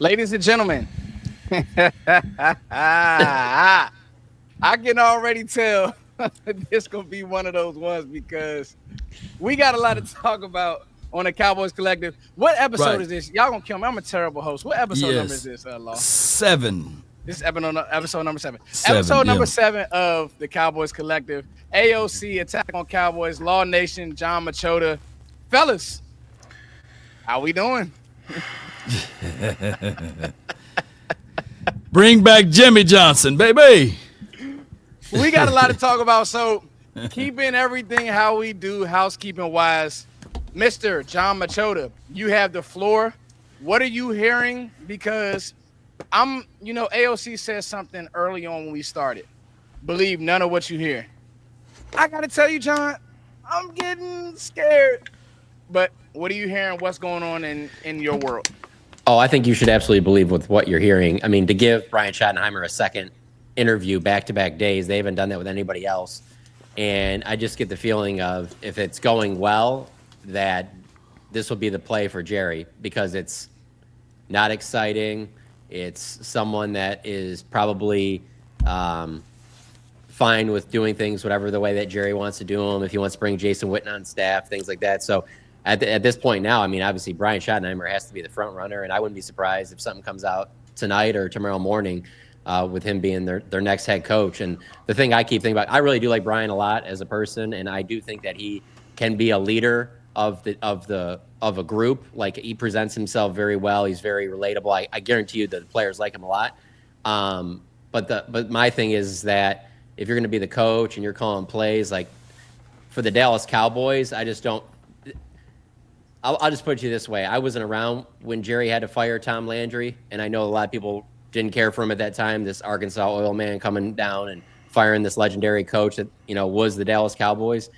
Ladies and gentlemen, I can already tell this gonna be one of those ones because we got a lot to talk about on the Cowboys Collective. What episode Right. is this? Y'all gonna kill me. I'm a terrible host. What episode number is Yes. this, Law? 7. This is episode number 7. 7. Episode number Yeah. 7 of the Cowboys Collective. AOC, Attack on Cowboys, Law Nation, John Machota. Fellas, how we doing? Bring back Jimmy Johnson, baby. We got a lot to talk about, so keeping everything how we do, housekeeping wise. Mr. John Machota, you have the floor. What are you hearing? Because AOC said something early on when we started. Believe none of what you hear. I got to tell you, John, I'm getting scared. But what are you hearing? What's going on in your world? Oh, I think you should absolutely believe with what you're hearing. I mean, to give Brian Schottenheimer a second interview back-to-back days, they haven't done that with anybody else. And I just get the feeling of if it's going well, that this will be the play for Jerry because it's not exciting. It's someone that is probably fine with doing things whatever the way that Jerry wants to do them. If he wants to bring Jason Witten on staff, things like that. So at this point now, I mean, obviously Brian Schottenheimer has to be the front runner, and I wouldn't be surprised if something comes out tonight or tomorrow morning with him being their next head coach. And the thing I keep thinking about, I really do like Brian a lot as a person, and I do think that he can be a leader of a group. Like, he presents himself very well. He's very relatable. I guarantee you that the players like him a lot. But my thing is that if you're going to be the coach and you're calling plays, like for the Dallas Cowboys, I just don't. I'll just put it to you this way. I wasn't around when Jerry had to fire Tom Landry, and I know a lot of people didn't care for him at that time, this Arkansas oil man coming down and firing this legendary coach that, was the Dallas Cowboys.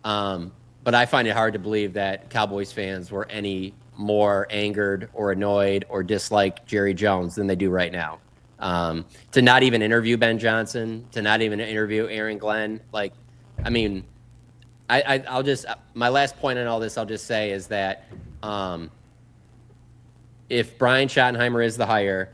But I find it hard to believe that Cowboys fans were any more angered or annoyed or disliked Jerry Jones than they do right now. To not even interview Ben Johnson, to not even interview Aaron Glenn. Like, I mean, I'll just, my last point on all this, I'll just say is that if Brian Schottenheimer is the hire,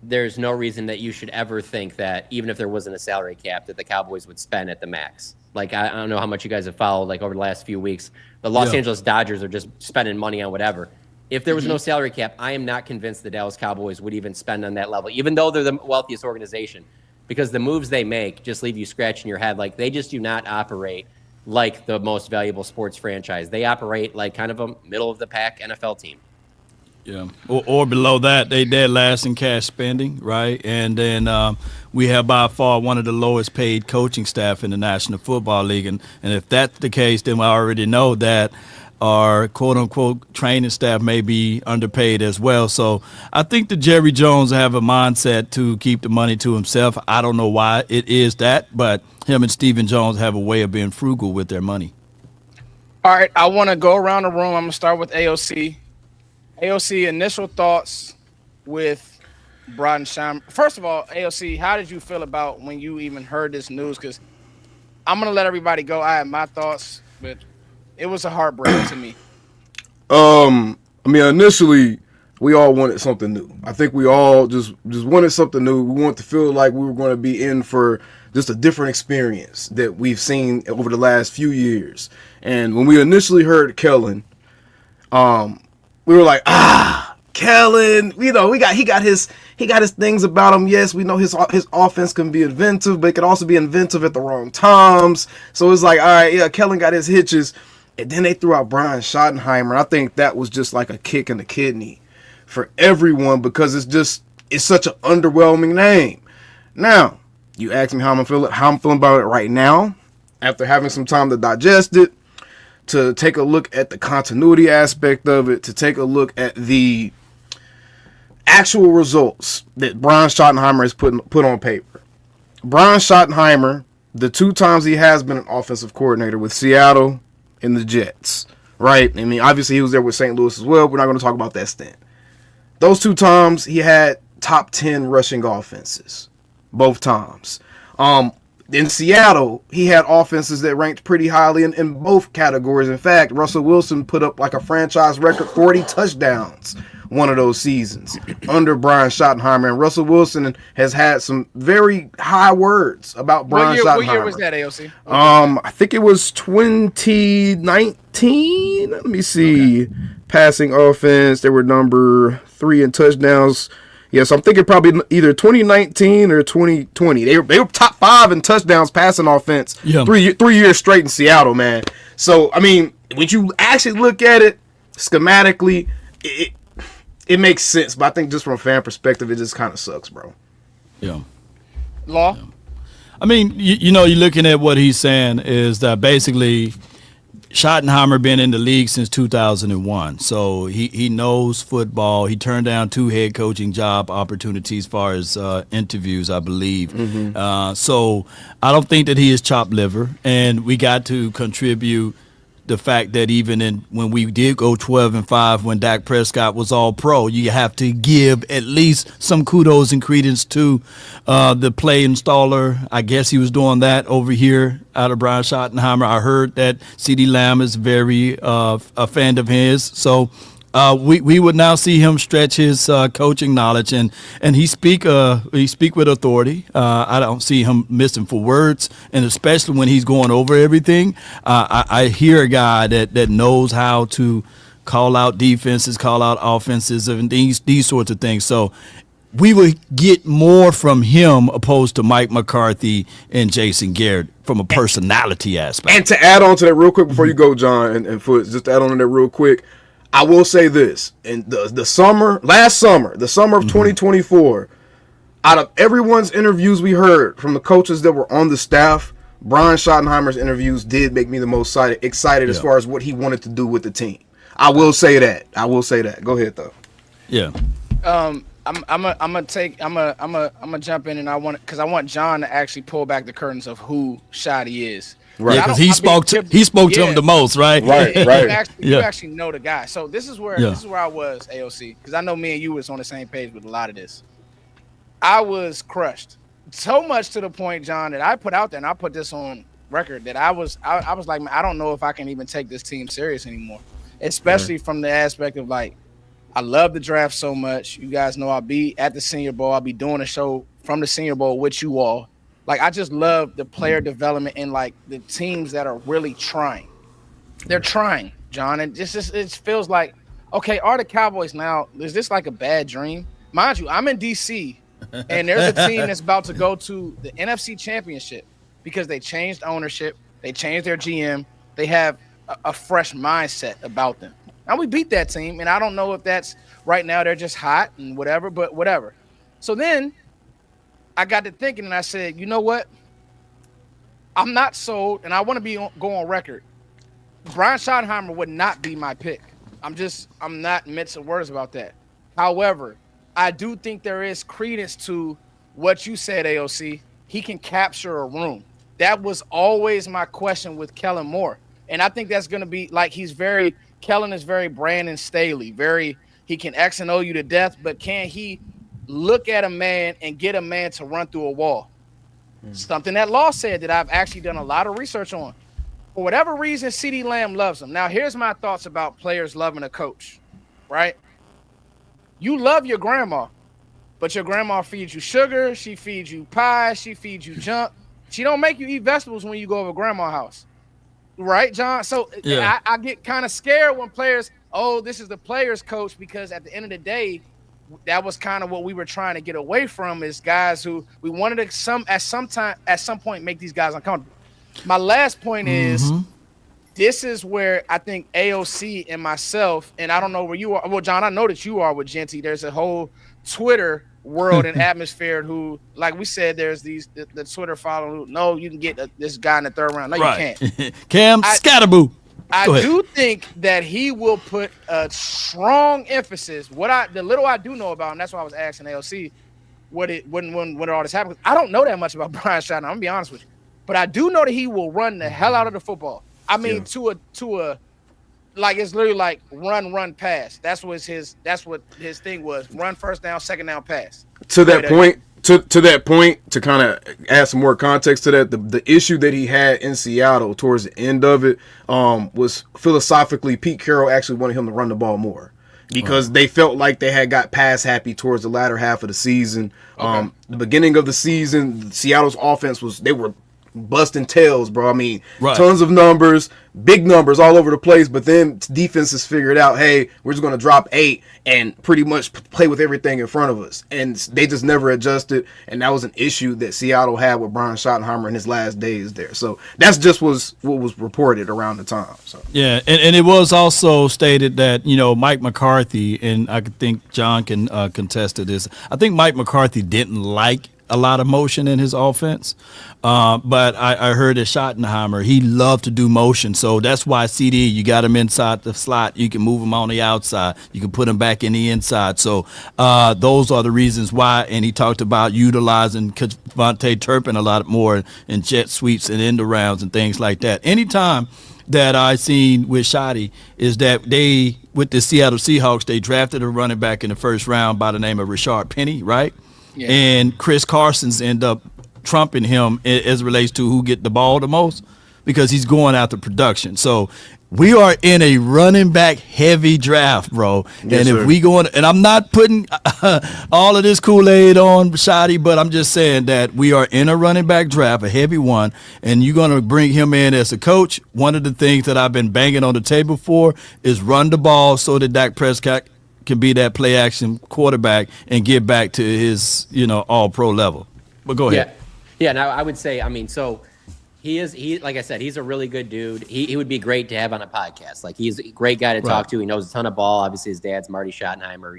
there's no reason that you should ever think that even if there wasn't a salary cap that the Cowboys would spend at the max. Like, I don't know how much you guys have followed, like, over the last few weeks. The Los Angeles Dodgers are just spending money on whatever. If there was no salary cap, I am not convinced the Dallas Cowboys would even spend on that level, even though they're the wealthiest organization, because the moves they make just leave you scratching your head. Like, they just do not operate like the most valuable sports franchise. They operate like kind of a middle-of-the-pack NFL team. Yeah, or below that, they dead last in cash spending, right? And then we have by far one of the lowest paid coaching staff in the National Football League. And if that's the case, then we already know that our quote-unquote training staff may be underpaid as well. So I think that Jerry Jones have a mindset to keep the money to himself. I don't know why it is that, but him and Stephen Jones have a way of being frugal with their money. All right, I want to go around the room. I'm going to start with AOC. AOC, initial thoughts with Brian Schottenheimer. First of all, AOC, how did you feel about when you even heard this news? Because I'm going to let everybody go. I had my thoughts, but it was a heartbreak to me. I mean, initially, we all wanted something new. I think we all just wanted something new. We wanted to feel like we were going to be in for just a different experience that we've seen over the last few years. And when we initially heard Kellen, we were like, Kellen, he got his things about him. Yes, we know his offense can be inventive, but it can also be inventive at the wrong times. So it's like, all right, yeah, Kellen got his hitches. And then they threw out Brian Schottenheimer. I think that was just like a kick in the kidney for everyone because it's such an underwhelming name. Now, you ask me how I'm feeling about it right now, after having some time to digest it, to take a look at the continuity aspect of it, to take a look at the actual results that Brian Schottenheimer has put on paper. Brian Schottenheimer, the 2 times he has been an offensive coordinator with Seattle and the Jets, right? I mean, obviously he was there with St. Louis as well. We're not going to talk about that stint. Those 2 times he had top 10 rushing offenses, both times. In Seattle, he had offenses that ranked pretty highly in both categories. In fact, Russell Wilson put up like a franchise record 40 touchdowns one of those seasons under Brian Schottenheimer. And Russell Wilson has had some very high words about Brian Schottenheimer. What year was that, AOC? I think it was 2019. Let me see. Okay. Passing offense, they were number 3 in touchdowns. Yeah, so I'm thinking probably either 2019 or 2020. They were top 5 in touchdowns passing offense 3 years straight in Seattle, man. So, I mean, when you actually look at it schematically, it makes sense. But I think just from a fan perspective, it just kind of sucks, bro. Yeah. Law? Yeah. I mean, you're looking at what he's saying is that basically Schottenheimer been in the league since 2001, so he knows football. He turned down 2 head coaching job opportunities as far as interviews, I believe. Mm-hmm. So I don't think that he is chopped liver, and we got to contribute the fact that even when we did go 12-5, when Dak Prescott was all pro, you have to give at least some kudos and credence to the play installer. I guess he was doing that over here out of Brian Schottenheimer. I heard that CeeDee Lamb is very a fan of his. So we would now see him stretch his coaching knowledge, and he speak with authority. I don't see him missing for words, and especially when he's going over everything. I hear a guy that knows how to call out defenses, call out offenses, and these sorts of things. So we would get more from him opposed to Mike McCarthy and Jason Garrett from a personality aspect. And to add on to that real quick before you go, John, and Foots, just to add on to that real quick, I will say this: in the summer of 2024, out of everyone's interviews we heard from the coaches that were on the staff, Brian Schottenheimer's interviews did make me the most excited as far as what he wanted to do with the team. I will say that. Go ahead, though. Yeah. I'm gonna jump in, and I want John to actually pull back the curtains of who Shotty is. Right, because he spoke to him the most, right? Right. You actually know the guy. So this is where I was, AOC, because I know me and you was on the same page with a lot of this. I was crushed so much to the point, John, that I put out there, and I put this on record, that I was like, man, I don't know if I can even take this team serious anymore, especially from the aspect of like, I love the draft so much. You guys know I'll be at the Senior Bowl. I'll be doing a show from the Senior Bowl with you all. Like, I just love the player development and, like, the teams that are really trying. They're trying, John. And it feels like, okay, are the Cowboys now, is this like a bad dream? Mind you, I'm in D.C., and there's a team that's about to go to the NFC Championship because they changed ownership. They changed their GM. They have a fresh mindset about them. Now, we beat that team, and I don't know if that's right now they're just hot and whatever, but whatever. So then I got to thinking, and I said, you know what? I'm not sold, and I want to go on record. Brian Schottenheimer would not be my pick. I'm not mincing words about that. However, I do think there is credence to what you said, AOC. He can capture a room. That was always my question with Kellen Moore. And I think that's going to be like Kellen is very Brandon Staley. He can X and O you to death, but can he look at a man and get a man to run through a wall? Something that Law said that I've actually done a lot of research on. For whatever reason, CeeDee Lamb loves him. Now, here's my thoughts about players loving a coach, right? You love your grandma, but your grandma feeds you sugar, she feeds you pie, she feeds you junk. She don't make you eat vegetables when you go over grandma's house. Right, John? So yeah. I get kind of scared when players, this is the player's coach, because at the end of the day, that was kind of what we were trying to get away from, is guys who we wanted to at some point make these guys uncomfortable. My last point is, this is where I think AOC and myself, and I don't know where you are. Well, John, I know that you are with Jeanty. There's a whole Twitter world and atmosphere who, like we said, there's the Twitter following who, no, you can get this guy in the third round. No, you can't. Cam Scatterboo. I do think that he will put a strong emphasis. The little I do know about, and that's why I was asking AOC when all this happened. I don't know that much about Brian Schottenheimer. I'm gonna be honest with you, but I do know that he will run the hell out of the football. I mean, to a like, it's literally like run, pass. That's what his thing was. Run, first down, second down, pass. To that point, to kind of add some more context to that, the issue that he had in Seattle towards the end of it was philosophically Pete Carroll actually wanted him to run the ball more. because they felt like they had got pass happy towards the latter half of the season. The beginning of the season, Seattle's offense they were busting tails, bro. I mean, tons of numbers, big numbers all over the place, but then defenses figured out, hey, we're just going to drop 8 and pretty much play with everything in front of us. And they just never adjusted, and that was an issue that Seattle had with Brian Schottenheimer in his last days there. So that's just what was reported around the time. So yeah, and it was also stated that, Mike McCarthy, and I think John can contest to this, I think Mike McCarthy didn't like a lot of motion in his offense. But I heard that Schottenheimer, he loved to do motion. So that's why CD, you got him inside the slot. You can move him on the outside. You can put him back in the inside. So those are the reasons why. And he talked about utilizing Vontae Turpin a lot more in jet sweeps and end arounds and things like that. Anytime that I seen with Shotty is that with the Seattle Seahawks, they drafted a running back in the first round by the name of Rashard Penny, right? Yeah. And Chris Carson's end up trumping him as it relates to who get the ball the most because he's going after production. So we are in a running back heavy draft, bro. Yes, and if sir. we go and I'm not putting all of this Kool-Aid on Shotty, but I'm just saying that we are in a running back draft, a heavy one, and you're going to bring him in as a coach. One of the things that I've been banging on the table for is run the ball so that Dak Prescott can be that play action quarterback and get back to his, all pro level. But go ahead. Yeah. Now I would say, so he like I said, he's a really good dude. He would be great to have on a podcast. Like he's a great guy to talk to. He knows a ton of ball. Obviously his dad's Marty Schottenheimer,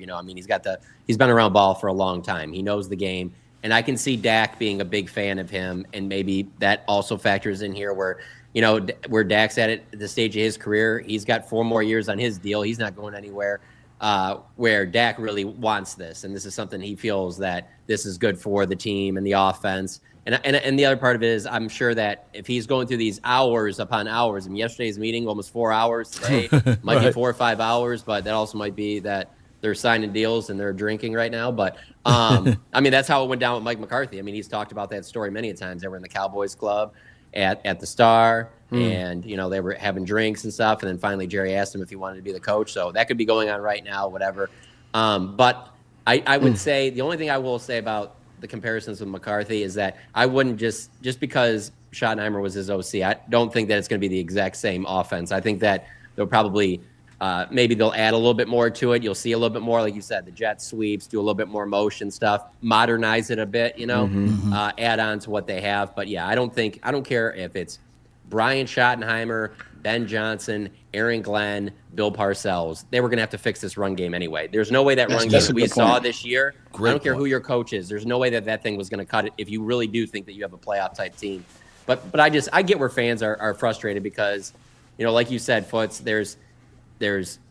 he's been around ball for a long time. He knows the game. And I can see Dak being a big fan of him. And maybe that also factors in here where Dak's at the stage of his career. He's got 4 more years on his deal. He's not going anywhere. Where Dak really wants this, and this is something he feels that this is good for the team and the offense. And the other part of it is, I'm sure that if he's going through these hours upon hours, yesterday's meeting almost 4 hours, today might be 4 or 5 hours, but that also might be that they're signing deals and they're drinking right now. But that's how it went down with Mike McCarthy. He's talked about that story many times. They were in the Cowboys Club at the Star. And, they were having drinks and stuff. And then finally Jerry asked him if he wanted to be the coach. So that could be going on right now, whatever. But I would say the only thing I will say about the comparisons with McCarthy is that I wouldn't just because Schottenheimer was his OC, I don't think that it's going to be the exact same offense. I think that they'll probably maybe they'll add a little bit more to it. You'll see a little bit more, like you said, the jet sweeps, do a little bit more motion stuff, modernize it a bit, add on to what they have. But yeah, I don't care if it's Brian Schottenheimer, Ben Johnson, Aaron Glenn, Bill Parcells. They were going to have to fix this run game anyway. There's no way that run game we saw this year, I don't care who your coach is, there's no way that thing was going to cut it if you really do think that you have a playoff-type team. But I get where fans are frustrated because, like you said, Foots, there's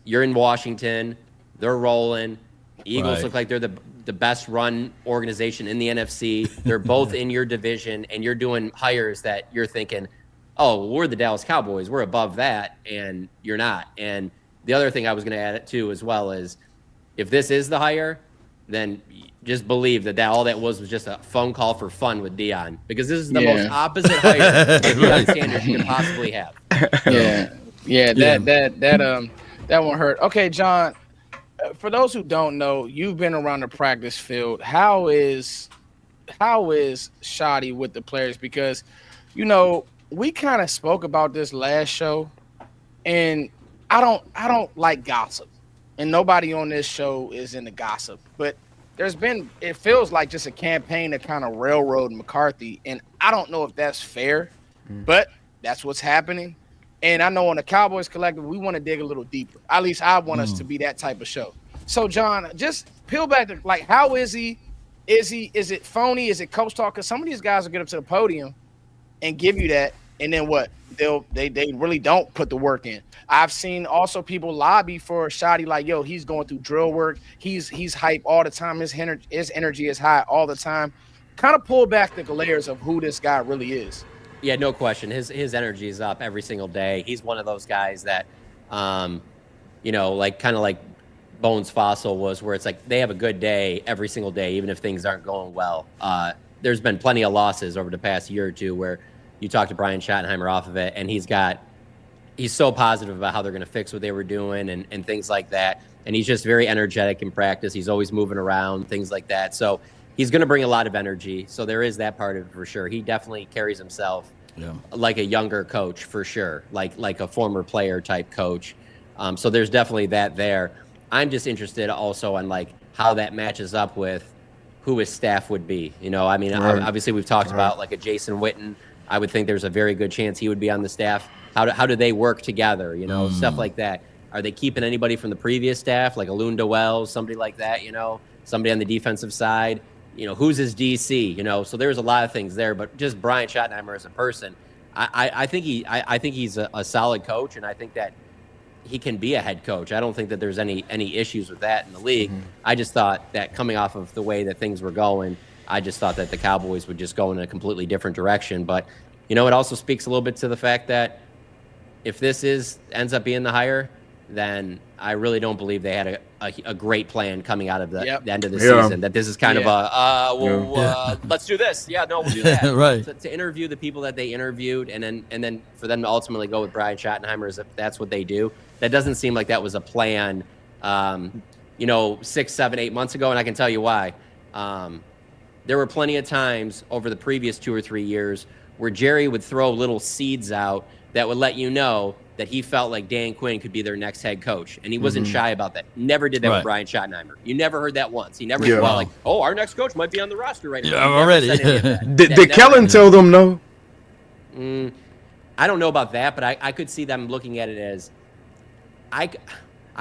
you're in Washington, they're rolling. Eagles look like they're the best run organization in the NFC. They're both in your division, and you're doing hires that you're thinking, oh, we're the Dallas Cowboys. We're above that, and you're not. And the other thing I was going to add it to as well is if this is the hire, then just believe that all that was just a phone call for fun with Deion, because this is the most opposite hire that Deion Sanders you could possibly have. That one hurt. Okay, John, for those who don't know, you've been around the practice field. How is Shotty with the players? Because, we kind of spoke about this last show, and I don't like gossip, and nobody on this show is into gossip. But it feels like just a campaign to kind of railroad McCarthy, and I don't know if that's fair, but that's what's happening. And I know on the Cowboys Collective, we want to dig a little deeper. At least I want us to be that type of show. So, John, just peel back to, how is he? Is it phony? Is it coach talk? Because some of these guys will get up to the podium and give you that, and then what? They really don't put the work in. I've seen also people lobby for Shotty, like, yo, he's going through drill work. He's hype all the time. His energy is high all the time. Kind of pull back the layers of who this guy really is. Yeah, no question. His energy is up every single day. He's one of those guys that, kind of like Bones Fossil was, where it's like they have a good day every single day, even if things aren't going well. There's been plenty of losses over the past year or two where you talk to Brian Schottenheimer off of it, and he's got he's so positive about how they're going to fix what they were doing and things like that. And he's just very energetic in practice. He's always moving around, things like that. So he's going to bring a lot of energy. So there is that part of it for sure. He definitely carries himself like a younger coach for sure, like a former player type coach. So there's definitely that there. I'm just interested also on like how that matches up with who his staff would be. You know, I mean, obviously we've talked about like a Jason Witten. I would think there's a very good chance he would be on the staff. How do they work together? You know, stuff like that. Are they keeping anybody from the previous staff, like a Lunda Wells, somebody like that? You know, somebody on the defensive side. You know, who's his DC? You know, so there's a lot of things there. But just Brian Schottenheimer as a person, I think he's a solid coach, and I think that he can be a head coach. I don't think that there's any issues with that in the league. I just thought that coming off of the way that things were going, I just thought that the Cowboys would just go in a completely different direction. But, you know, it also speaks a little bit to the fact that if this ends up being the hire, then I really don't believe they had a great plan coming out of the end of the season. That this is kind of let's do this. Yeah, no, we'll do that. Right. So to interview the people that they interviewed, and then for them to ultimately go with Brian Schottenheimer, as if that's what they do. That doesn't seem like that was a plan. 6, 7, 8 months ago, and I can tell you why. There were plenty of times over the previous 2 or 3 years where Jerry would throw little seeds out that would let you know that he felt like Dan Quinn could be their next head coach. And he wasn't shy about that. Never did that with Brian Schottenheimer. You never heard that once. He never said, well, like, oh, our next coach might be on the roster right now. Yeah, already. Did Kellen tell them no? I don't know about that, but I could see them looking at it as I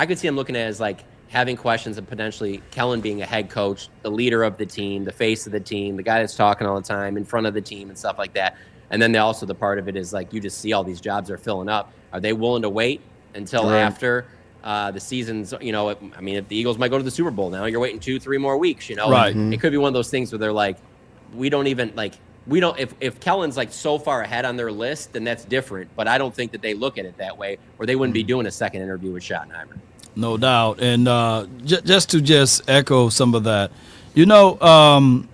could see him looking at it as like having questions of potentially Kellen being a head coach, the leader of the team, the face of the team, the guy that's talking all the time in front of the team and stuff like that. And then also the part of it is like you just see all these jobs are filling up. Are they willing to wait until after the season's, you know, if the Eagles might go to the Super Bowl now, you're waiting 2-3 more weeks, you know. Right. It could be one of those things where they're like, if Kellen's like so far ahead on their list, then that's different. But I don't think that they look at it that way, or they wouldn't be doing a second interview with Schottenheimer. No doubt. And just to echo some of that, you know,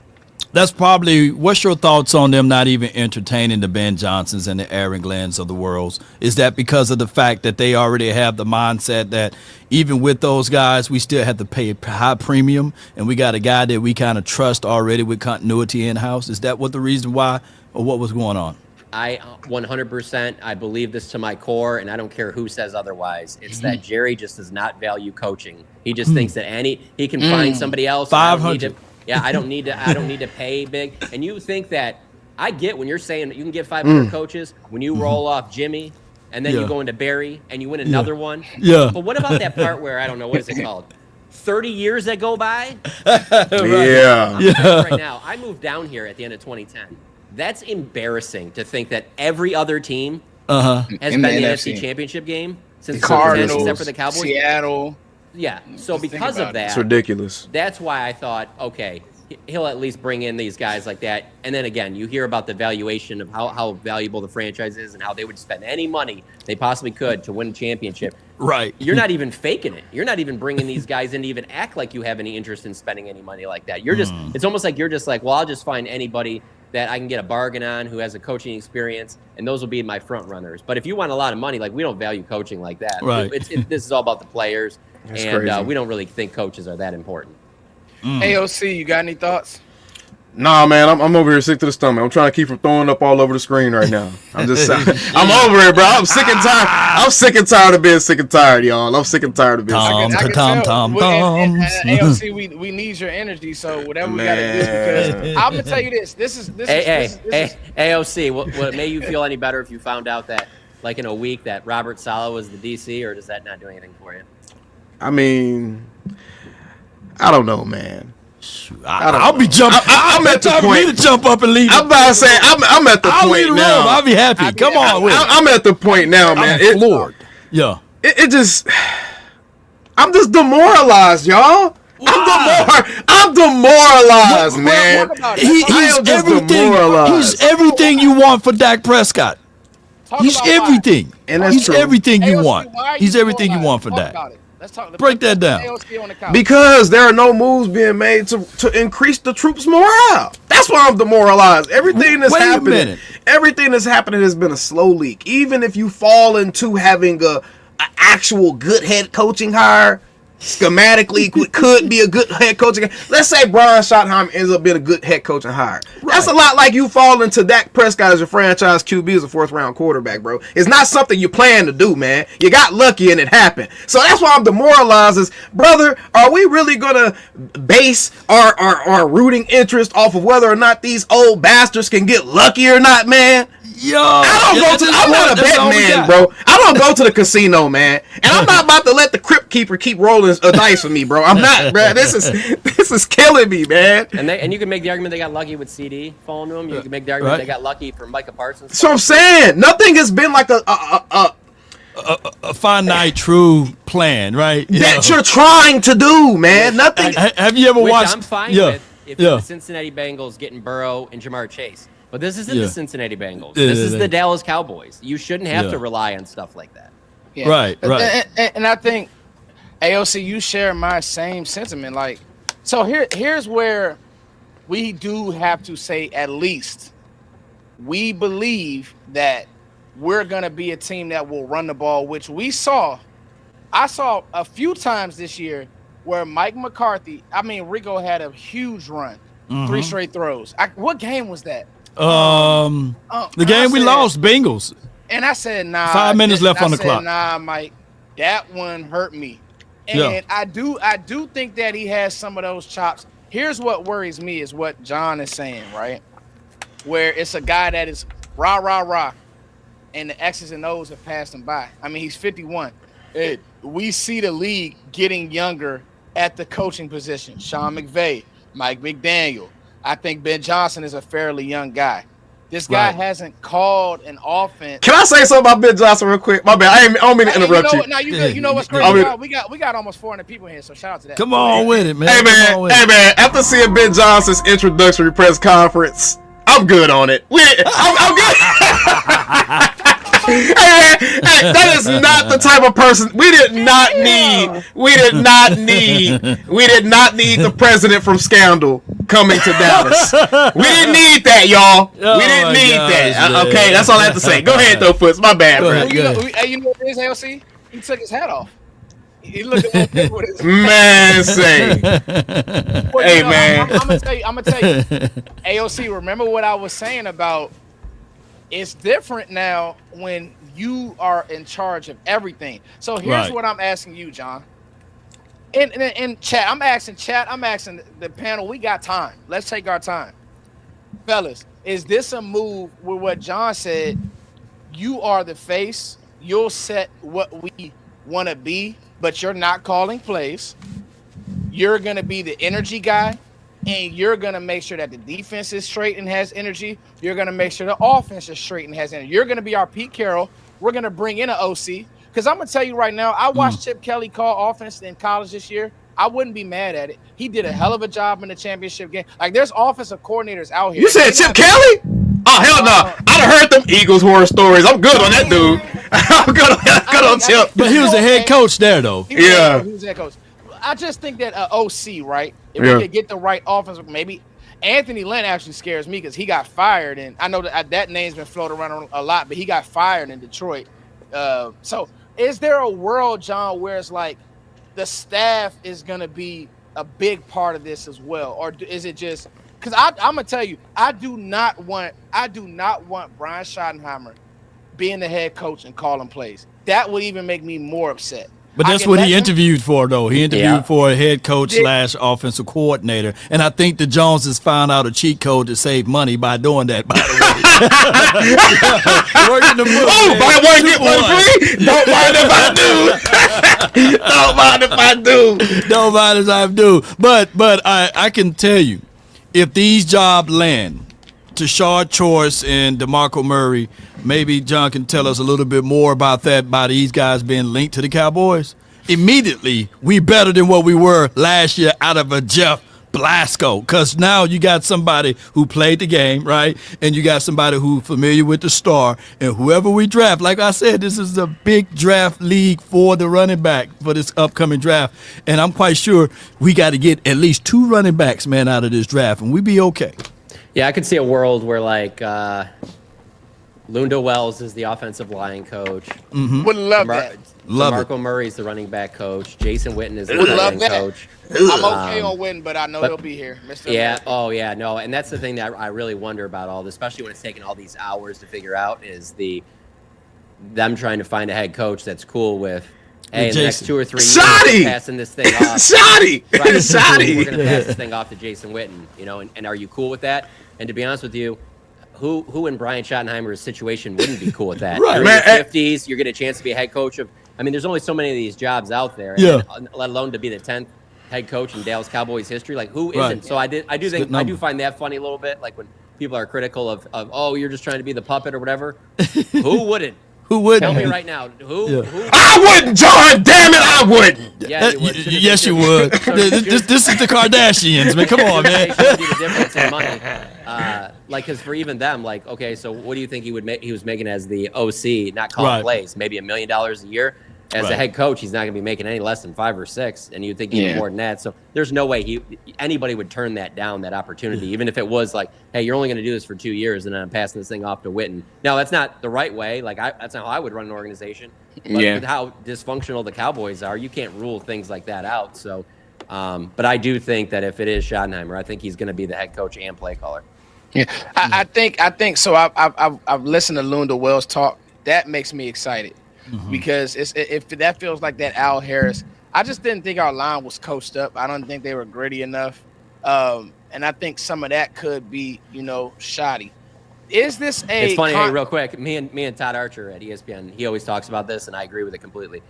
that's probably, what's your thoughts on them not even entertaining the Ben Johnsons and the Aaron Glenns of the world? Is that because of the fact that they already have the mindset that even with those guys, we still have to pay a high premium, and we got a guy that we kind of trust already with continuity in-house? Is that what the reason why, or what was going on? I 100%, I believe this to my core, and I don't care who says otherwise. It's that Jerry just does not value coaching. He just thinks that he can find somebody else. 500. I don't need to pay big. And you think that I get when you're saying that you can get 500 coaches when you roll off Jimmy and then you go into Barry and you win another one. Yeah. But what about that part where I don't know, what is it called? 30 years that go by? Yeah. Right now, I moved down here at the end of 2010. That's embarrassing to think that every other team has been the NFC Championship game since Cardinals, except for the Cowboys. Seattle. Yeah. So because of that, it's ridiculous. That's why I thought, okay, he'll at least bring in these guys like that. And then again, you hear about the valuation of how valuable the franchise is and how they would spend any money they possibly could to win a championship. Right. You're not even faking it. You're not even bringing these guys in to even act like you have any interest in spending any money like that. You're just, it's almost like you're just like, well, I'll just find anybody that I can get a bargain on who has a coaching experience, and those will be my front runners. But if you want a lot of money, like, we don't value coaching like that. Right. This is all about the players, That's and crazy. we don't really think coaches are that important. AOC, you got any thoughts? Nah, man, I'm over here sick to the stomach. I'm trying to keep from throwing up all over the screen right now. I'm just, I'm over it, bro. I'm sick and tired. I'm sick and tired of being sick and tired, y'all. I'm sick and tired of being sick and tired. Tom. And AOC, we need your energy, so whatever we got to do, because I'm gonna tell you this. This is AOC. Would it make you feel any better if you found out that, like, in a week that Robert Saleh was the DC, or does that not do anything for you? I mean, I don't know, man. I'll be jumping. I'm at the time point for me to jump up and leave. I'm about to say I'm at the I'll leave point the now. room. I'll be happy. Come on, with it. I'm at the point now, man. I'm floored. Yeah. It just, I'm just demoralized, y'all. I'm demoralized, man. He's just everything. demoralized. He's everything you want for Dak Prescott. He's everything. And that's He's true. everything you AOC, want. why are He's everything you demoralized? want for Talk Dak. about it. Let's talk. Break that down. AOC on the couch. Because there are no moves being made to increase the troops' morale. That's why I'm demoralized. Everything that's happening has been a slow leak. Even if you fall into having a actual good head coaching hire, schematically could be a good head coaching. Let's say Brian Schottenheimer ends up being a good head coaching hire. Right. That's a lot like you fall into Dak Prescott as your franchise QB as a 4th round quarterback, bro. It's not something you plan to do, man. You got lucky and it happened. So that's why I'm demoralized. Is, brother, are we really gonna base our rooting interest off of whether or not these old bastards can get lucky or not, man? Yo, I'm not a bet man, bro. I don't go to the casino, man, and I'm not about to let the crypt keeper keep rolling a dice with me, bro. I'm not, bro. This is killing me, man. And you can make the argument they got lucky with CD falling to them. You can make the argument they got lucky for Micah Parsons. That's what I'm saying. Nothing has been like a finite, true plan, right? That you're trying to do, man. Nothing. Have you ever watched? I'm fine with if the Cincinnati Bengals getting Burrow and Jamar Chase. But this isn't the Cincinnati Bengals. This is the Dallas Cowboys. You shouldn't have to rely on stuff like that. Yeah. Right. And I think, AOC, you share my same sentiment. Like, so here's where we do have to say, at least we believe that we're going to be a team that will run the ball, which I saw a few times this year where Mike McCarthy, Rico had a huge run, 3 straight throws. What game was that? The game we lost, Bengals. And I said, nah. 5 minutes left on the clock. Nah, Mike, that one hurt me. And I do think that he has some of those chops. Here's what worries me is what John is saying, right? Where it's a guy that is rah, rah, rah, and the X's and O's have passed him by. He's 51. We see the league getting younger at the coaching position. Sean McVay, Mike McDaniel. I think Ben Johnson is a fairly young guy. This guy hasn't called an offense. Can I say something about Ben Johnson real quick? My bad. I don't mean to interrupt you. Now you know what's crazy? We got almost 400 people here, so shout out to that. Come on with it, man. Hey man. After seeing Ben Johnson's introductory press conference, I'm good on it. I'm good. Hey, that is not the type of person we did not need the president from Scandal coming to Dallas. We didn't need that, y'all. We didn't need that. Okay, that's all I have to say. Go ahead, though, Foots. My bad, bro. You know what it is, AOC? He took his hat off. He looked at that with his man. Say, hey, man. I'm gonna tell you, AOC. Remember what I was saying about? It's different now when you are in charge of everything. So here's what I'm asking you, John. In chat, I'm asking the panel. We got time. Let's take our time, fellas. Is this a move with what John said? You are the face. You'll set what we want to be, but you're not calling plays. You're gonna be the energy guy. And you're going to make sure that the defense is straight and has energy. You're going to make sure the offense is straight and has energy. You're going to be our Pete Carroll. We're going to bring in an OC. Because I'm going to tell you right now, I watched Chip Kelly call offense in college this year. I wouldn't be mad at it. He did a hell of a job in the championship game. Like, there's offensive coordinators out here. You said Chip Kelly? Oh, hell no. I'd have heard them Eagles horror stories. I'm good on that dude. I'm good on Chip. But he was the head coach there, though. He was the head coach. I just think that OC, right? If we could get the right offense, maybe Anthony Lynn actually scares me because he got fired, and I know that name's been floated around a lot, but he got fired in Detroit. So, is there a world, John, where it's like the staff is going to be a big part of this as well, or is it just because I'm gonna tell you, I do not want Brian Schottenheimer being the head coach and calling plays. That would even make me more upset. But that's what he interviewed for, though. He interviewed for a head coach / offensive coordinator. And I think the Joneses found out a cheat code to save money by doing that, by the way. Working the book, buy one, get one free? Don't mind if I do. Don't mind if I do. Don't mind if I do. But I can tell you, if these jobs land, Tashard Choice and DeMarco Murray, maybe John can tell us a little bit more about that, by these guys being linked to the Cowboys. Immediately, we better than what we were last year out of a Jeff Blasco, because now you got somebody who played the game, right? And you got somebody who's familiar with the star. And whoever we draft, like I said, this is a big draft league for the running back for this upcoming draft. And I'm quite sure we got to get at least 2 running backs, man, out of this draft, and we be okay. Yeah, I could see a world where, like, Lunda Wells is the offensive line coach. Would love that. Marco Murray's the running back coach. Jason Witten is the running coach. I'm okay on Witten, but I know he'll be here. Mr. Yeah. America. Oh, yeah. No, and that's the thing that I really wonder about all this, especially when it's taking all these hours to figure out, is them trying to find a head coach that's cool with, hey, in the next 2 or 3 years, we're passing this thing off. Shoddy! Right, Shoddy! we're going to pass this thing off to Jason Witten, and are you cool with that? And to be honest with you, who in Brian Schottenheimer's situation wouldn't be cool with that? Right. You're in your 50s, you get a chance to be a head coach of, there's only so many of these jobs out there, and let alone to be the 10th head coach in Dallas Cowboys history. Like, who isn't? Right. So I do find that funny a little bit, like when people are critical of oh, you're just trying to be the puppet or whatever. Who wouldn't? Who wouldn't? Tell me right now. Who? I wouldn't, John. Damn it, I wouldn't. Yeah, you would. Yes, you would. This is the Kardashians, man. Come on, man. Should be the difference in money. Because for even them, like, okay, so what do you think he was making as the OC, not calling plays? Maybe $1 million a year. As a head coach, he's not going to be making any less than 5 or 6, and you'd think even more than that. So there's no way anybody would turn that down, that opportunity, even if it was like, hey, you're only going to do this for 2 years, and then I'm passing this thing off to Witten. Now, that's not the right way. Like, that's not how I would run an organization. But with how dysfunctional the Cowboys are, you can't rule things like that out. So, but I do think that if it is Schottenheimer, I think he's going to be the head coach and play caller. Yeah, I think so. I've listened to Lunda Wells talk. That makes me excited. Because if that feels like that Al Harris, I just didn't think our line was coached up. I don't think they were gritty enough, and I think some of that could be, shoddy. Is this a? It's funny. Hey, real quick, me and Todd Archer at ESPN, he always talks about this, and I agree with it completely.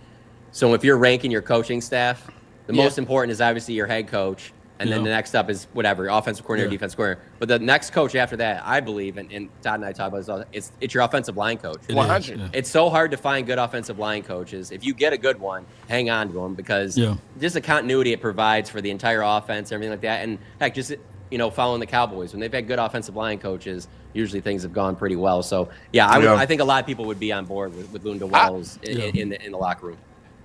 So if you're ranking your coaching staff, the most important is obviously your head coach. And then the next up is whatever, offensive coordinator, defensive coordinator. But the next coach after that, I believe, and Todd and I talk about this, it's your offensive line coach. 100. It's so hard to find good offensive line coaches. If you get a good one, hang on to them because just the continuity it provides for the entire offense, everything like that. And heck, just following the Cowboys, when they've had good offensive line coaches, usually things have gone pretty well. So I think a lot of people would be on board with Lunda Wells in the locker room.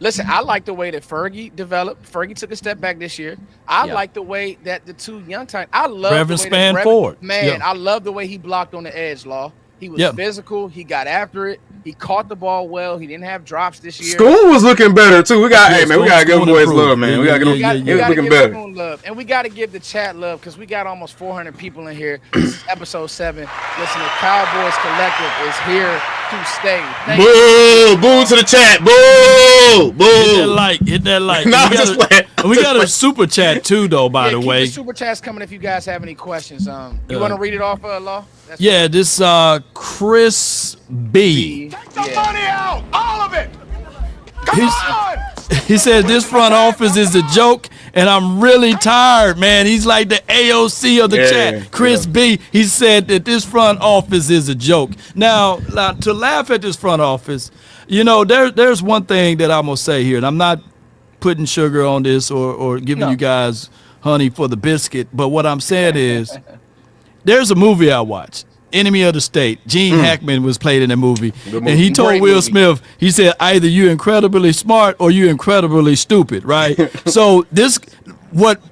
Listen, I like the way that Fergie developed. Fergie took a step back this year. I like the way that the 2 young tight. I love Reverend the way Spanford. Man, I love the way he blocked on the edge, Law. He was physical. He got after it. He caught the ball well. He didn't have drops this year. School was looking better too. We got to give boys love, man. We got to give them looking better. Love. And we got to give the chat love because we got almost 400 people in here. This is episode 7. Listen, the Cowboys Collective is here to stay. Boo! Boo to the chat. Boo! Boo! Hit that like. No, we got a super chat too, though. By the way, the super chat's coming. If you guys have any questions, you want to read it off, Law? This Chris B. Take the money out, all of it. Come on. He said this front office is a joke, and I'm really tired, man. He's like the AOC of the chat. Chris B. He said that this front office is a joke. Now to laugh at this front office, there's one thing that I'm gonna say here, and I'm not putting sugar on this or giving you guys honey for the biscuit, but what I'm saying is, there's a movie I watched. Enemy of the State. Gene Hackman was played in that movie. And he told Will Smith, he said, either you're incredibly smart or you're incredibly stupid, right? So what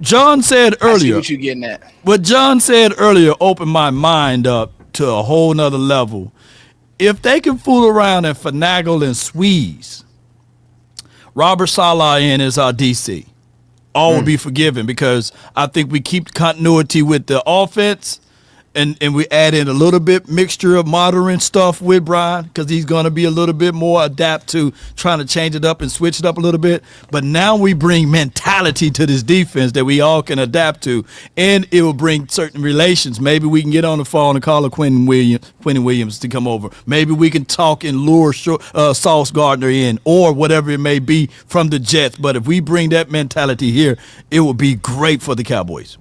John said earlier. I see what you getting at. What John said earlier opened my mind up to a whole nother level. If they can fool around and finagle and squeeze Robert Saleh in as our DC, all will be forgiven because I think we keep continuity with the offense. And we add in a little bit mixture of modern stuff with Brian because he's going to be a little bit more adapt to trying to change it up and switch it up a little bit. But now we bring mentality to this defense that we all can adapt to, and it will bring certain relations. Maybe we can get on the phone and call Quentin Williams to come over. Maybe we can talk and lure Sauce Gardner in or whatever it may be from the Jets. But if we bring that mentality here, it will be great for the Cowboys.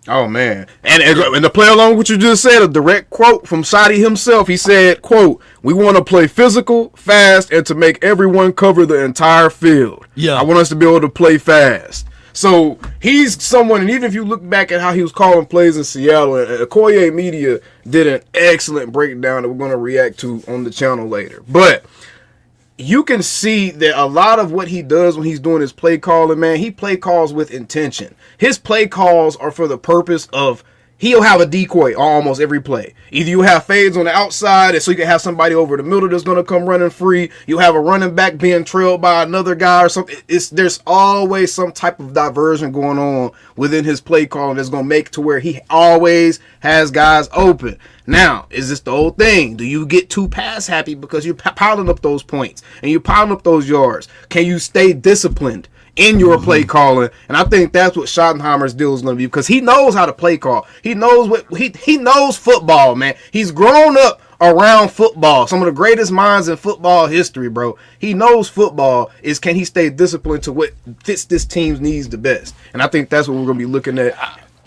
Oh, man. And to play along with what you just said, a direct quote from Shotty himself. He said, quote, "We want to play physical, fast, and to make everyone cover the entire field." Yeah. I want us to be able to play fast. So he's someone, and even if you look back at how he was calling plays in Seattle, and Okoye Media did an excellent breakdown that we're going to react to on the channel later. But you can see that a lot of what he does when he's doing his play calling, man, he play calls with intention. His play calls are for the purpose of he'll have a decoy almost every play. Either you have fades on the outside, and so you can have somebody over the middle that's going to come running free. You have a running back being trailed by another guy or something. There's always some type of diversion going on within his play calling that's going to make to where he always has guys open. Now, is this the old thing? Do you get too pass happy because you're piling up those points and you're piling up those yards? Can you stay disciplined in your play calling? And I think that's what Schottenheimer's deal is going to be, because he knows how to play call. He knows what he knows football, man. He's grown up around football. Some of the greatest minds in football history, bro. He knows football is, can he stay disciplined to what fits this team's needs the best? And I think that's what we're going to be looking at.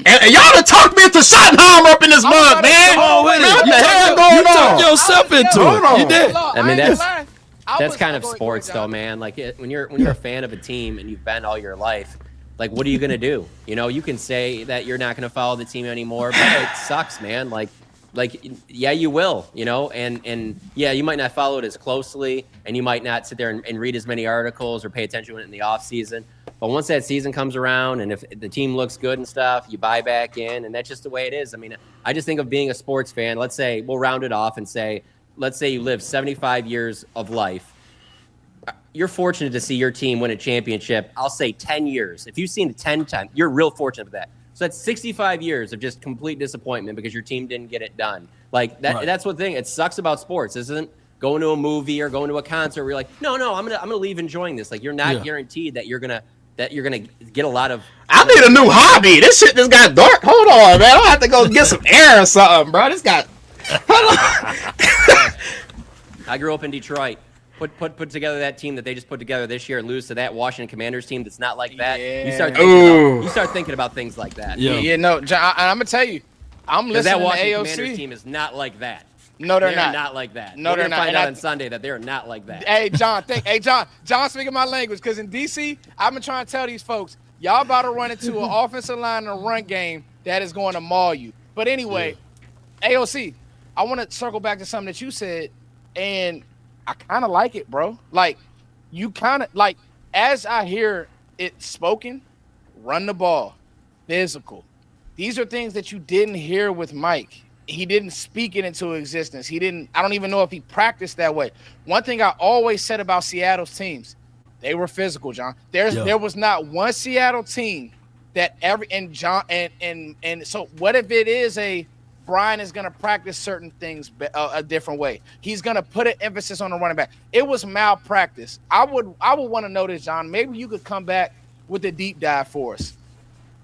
And y'all done talked me into Schottenheimer up in this month, man. What the hell going on? You talked yourself into it. You did. I mean, that's kind of sports, though, man. Like when you're a fan of a team and you've been all your life, like, what are you gonna do? You know, you can say that you're not gonna follow the team anymore, but it sucks, man. Like yeah, you will. You know, and yeah, you might not follow it as closely, and you might not sit there and read as many articles or pay attention to it in the off season. But once that season comes around, and if the team looks good and stuff, you buy back in, and that's just the way it is. I mean, I just think of being a sports fan. Let's say we'll round it off and say, let's say you live 75 years of life. You're fortunate to see your team win a championship. I'll say 10 years. If you've seen it 10 times, you're real fortunate for that. So that's 65 years of just complete disappointment because your team didn't get it done. Like that. Right. That's what thing. It sucks about sports, isn't going to a movie or going to a concert where you're like, no, I'm gonna leave enjoying this. Like, you're not guaranteed that you're gonna get a lot of. I need a new hobby. This shit just got dark. Hold on, man. I have to go get some air or something, bro. This got. I grew up in Detroit. Put together that team that they just put together this year and lose to that Washington Commanders team that's not like that. Yeah. You start thinking about things like that. Yeah. No, John, I'm gonna tell you, I'm listening that Washington to AOC. Commanders team is not like that. No, they're not like that. No, they're not. Find out on Sunday that they're not like that. Hey, John, speaking my language, because in DC, I've been trying to tell these folks, y'all about to run into an offensive line and a run game that is going to maul you. But anyway, AOC, I want to circle back to something that you said, and I kind of like it, bro. Like, you kind of, like, as I hear it spoken, run the ball, physical. These are things that you didn't hear with Mike. He didn't speak it into existence. I don't even know if he practiced that way. One thing I always said about Seattle's teams, they were physical, John. There was not one Seattle team that so what if it is Brian is going to practice certain things a different way. He's going to put an emphasis on the running back. It was malpractice. I would want to know this, John. Maybe you could come back with a deep dive for us.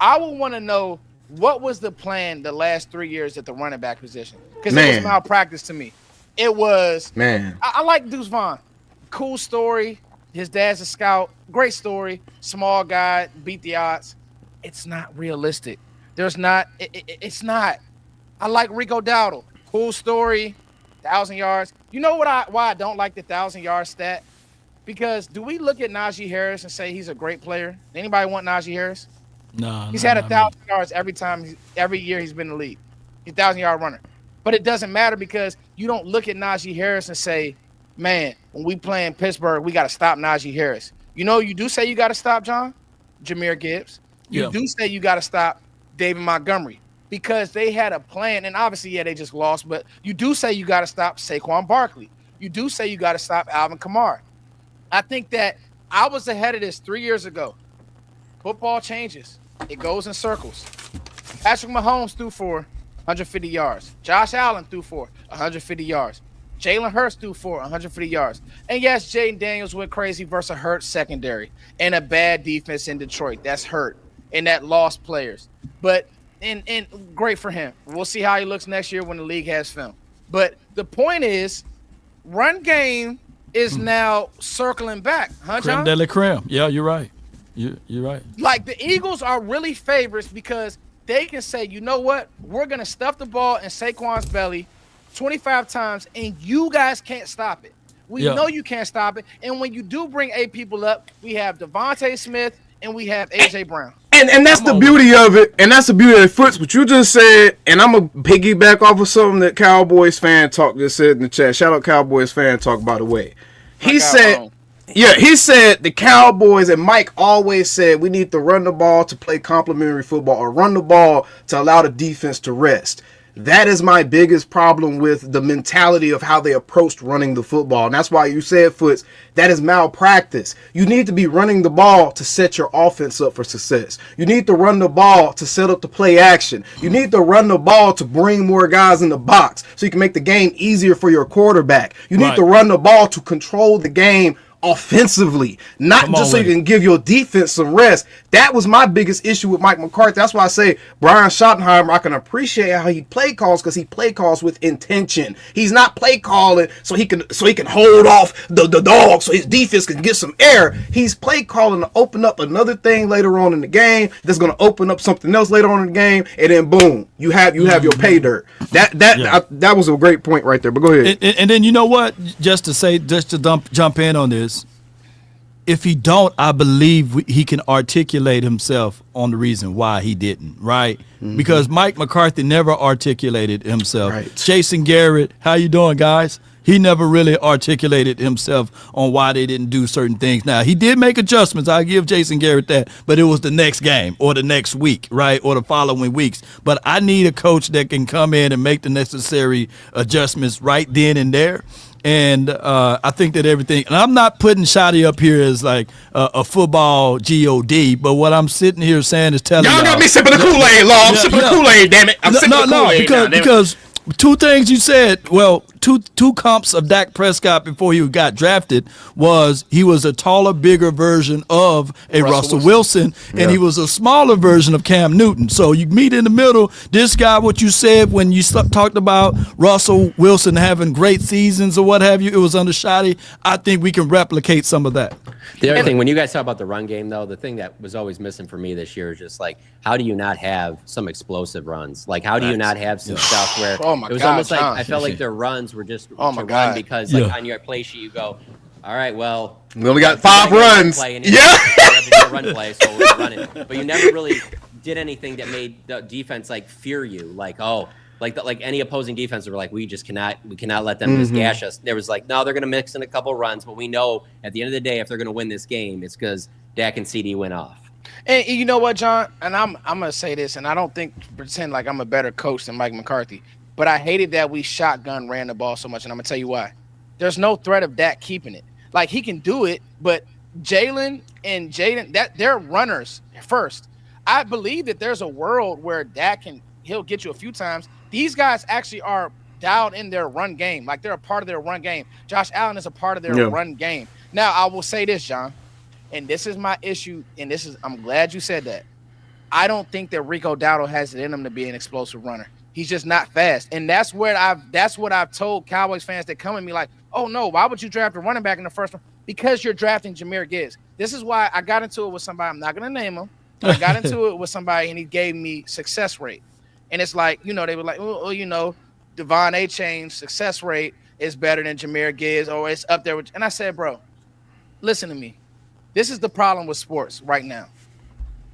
I would want to know, what was the plan the last 3 years at the running back position? Because it was malpractice to me. It was, I like Deuce Vaughn. Cool story. His dad's a scout. Great story. Small guy, beat the odds. It's not realistic. It's not. I like Rico Dowdle. Cool story. 1,000 yards. You know why I don't like the 1,000-yard stat? Because do we look at Najee Harris and say he's a great player? Anybody want Najee Harris? No. He's had 1,000 yards every year he's been in the league. He's a 1,000-yard runner. But it doesn't matter, because you don't look at Najee Harris and say, man, when we play in Pittsburgh, we got to stop Najee Harris. You know, you do say you got to stop, John? Jahmyr Gibbs. You do say you got to stop David Montgomery, because they had a plan. And obviously, they just lost. But you do say you got to stop Saquon Barkley. You do say you got to stop Alvin Kamara. I think that I was ahead of this 3 years ago. Football changes. It goes in circles. Patrick Mahomes threw for 150 yards. Josh Allen threw for 150 yards. Jalen Hurts threw for 150 yards. And yes, Jaden Daniels went crazy versus a hurt secondary and a bad defense in Detroit. That's hurt. And that lost players. But and great for him. We'll see how he looks next year when the league has film. But the point is, run game is now circling back. Huh, John? Creme de la creme. Yeah, you're right. You're right. Like, the Eagles are really favorites because they can say, you know what? We're going to stuff the ball in Saquon's belly 25 times, and you guys can't stop it. We know you can't stop it. And when you do bring 8 people up, we have Devontae Smith and we have AJ Brown. And that's the beauty of it, and that's the beauty of it. Foots, what you just said, and I'm going to piggyback off of something that Cowboys Fan Talk just said in the chat. Shout out Cowboys Fan Talk, by the way. He said the Cowboys, and Mike always said we need to run the ball to play complementary football or run the ball to allow the defense to rest. That is my biggest problem with the mentality of how they approached running the football. And that's why you said, Foots, that is malpractice. You need to be running the ball to set your offense up for success. You need to run the ball to set up the play action. You need to run the ball to bring more guys in the box so you can make the game easier for your quarterback. You need to run the ball to control the game offensively, not just so you can give your defense some rest. That was my biggest issue with Mike McCarthy. That's why I say Brian Schottenheimer, I can appreciate how he play calls because he play calls with intention. He's not play calling so he can hold off the dog so his defense can get some air. He's play calling to open up another thing later on in the game that's going to open up something else later on in the game, and then boom, you have your pay dirt. That was a great point right there. But go ahead. And then you know what? Just to jump in on this. If he don't, I believe he can articulate himself on the reason why he didn't, right? Mm-hmm. Because Mike McCarthy never articulated himself. Right. Jason Garrett, how you doing, guys? He never really articulated himself on why they didn't do certain things. Now, he did make adjustments. I give Jason Garrett that, but it was the next game or the next week, right, or the following weeks. But I need a coach that can come in and make the necessary adjustments right then and there. And I think that everything, and I'm not putting Shotty up here as like a football God, but what I'm sitting here saying is telling y'all got me sipping the Kool-Aid, Law. I'm sipping the Kool-Aid, damn it. I'm sipping the Kool-Aid because two things you said. Well, two comps of Dak Prescott before he got drafted was he was a taller, bigger version of a Russell Wilson, and he was a smaller version of Cam Newton. So you meet in the middle. This guy, what you said when you talked about Russell Wilson having great seasons or what have you, it was under Shotty. I think we can replicate some of that. The other thing, when you guys talk about the run game, though, the thing that was always missing for me this year is just like, how do you not have some explosive runs? Like, how do you not have some stuff where it was almost like I felt like their runs were just to run because like on your play sheet you go, all right, well, we only got 5 runs. Run play, so we're running. But you never really did anything that made the defense like fear you, like like any opposing defense were like, we cannot let them just gash us. There was like, no, they're going to mix in a couple runs, but we know at the end of the day, if they're going to win this game, it's because Dak and CD went off. And you know what, John? And I'm going to say this, and I don't pretend like I'm a better coach than Mike McCarthy, but I hated that we ran the ball so much, and I'm going to tell you why. There's no threat of Dak keeping it. Like, he can do it, but Jalen and Jaden, they're runners first. I believe that there's a world where Dak he'll get you a few times. These guys actually are dialed in their run game. Like, they're a part of their run game. Josh Allen is a part of their run game. Now, I will say this, John, and this is my issue, and I'm glad you said that. I don't think that Rico Dowdle has it in him to be an explosive runner. He's just not fast. And that's what I've told Cowboys fans that come at me like, oh, no, why would you draft a running back in the first one? Because you're drafting Jahmyr Gibbs. This is why I got into it with somebody. I'm not going to name him. I got into it with somebody, and he gave me success rate. And it's like, they were like, Devon A-Chain's success rate is better than Jahmyr Gibbs, or it's up there. And I said, bro, listen to me. This is the problem with sports right now.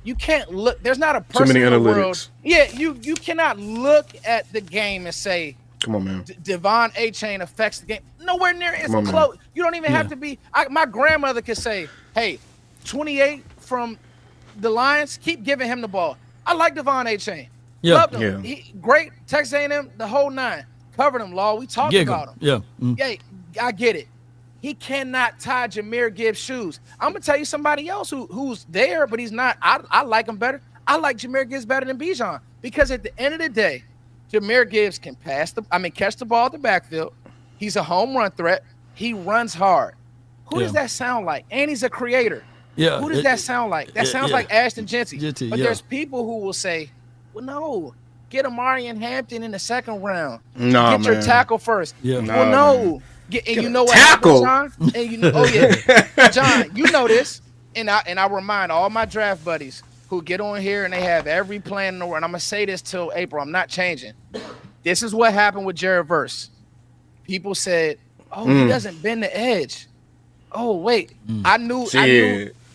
You can't look. There's not a person too many in the analytics. world. Yeah, you cannot look at the game and say, come on, man. Devon A-Chain affects the game. Nowhere near it's close. Man. You don't even have to be. My grandmother could say, hey, 28 from the Lions, keep giving him the ball. I like Devon A-Chain. Loved him. Yeah. He, great. Texas A&M, the whole 9. Covered him, Law. We talked about him. Yeah. Yeah, I get it. He cannot tie Jahmyr Gibbs' shoes. I'm going to tell you somebody else who's there, but he's not. I like him better. I like Jahmyr Gibbs better than Bijan because at the end of the day, Jahmyr Gibbs can catch the ball at the backfield. He's a home run threat. He runs hard. Who does that sound like? And he's a creator. Yeah. Who does that sound like? That sounds like Ashton Jeanty. But there's people who will say, well, no, get Amari and Hampton in the second round. Get your tackle first. Yeah. Well, no. And you know what tackle. Happens, John? And you know, John, you know this. And I remind all my draft buddies who get on here and they have every plan in the world. And I'm going to say this till April. I'm not changing. This is what happened with Jared Verse. People said, oh, he doesn't bend the edge. Oh, wait. I knew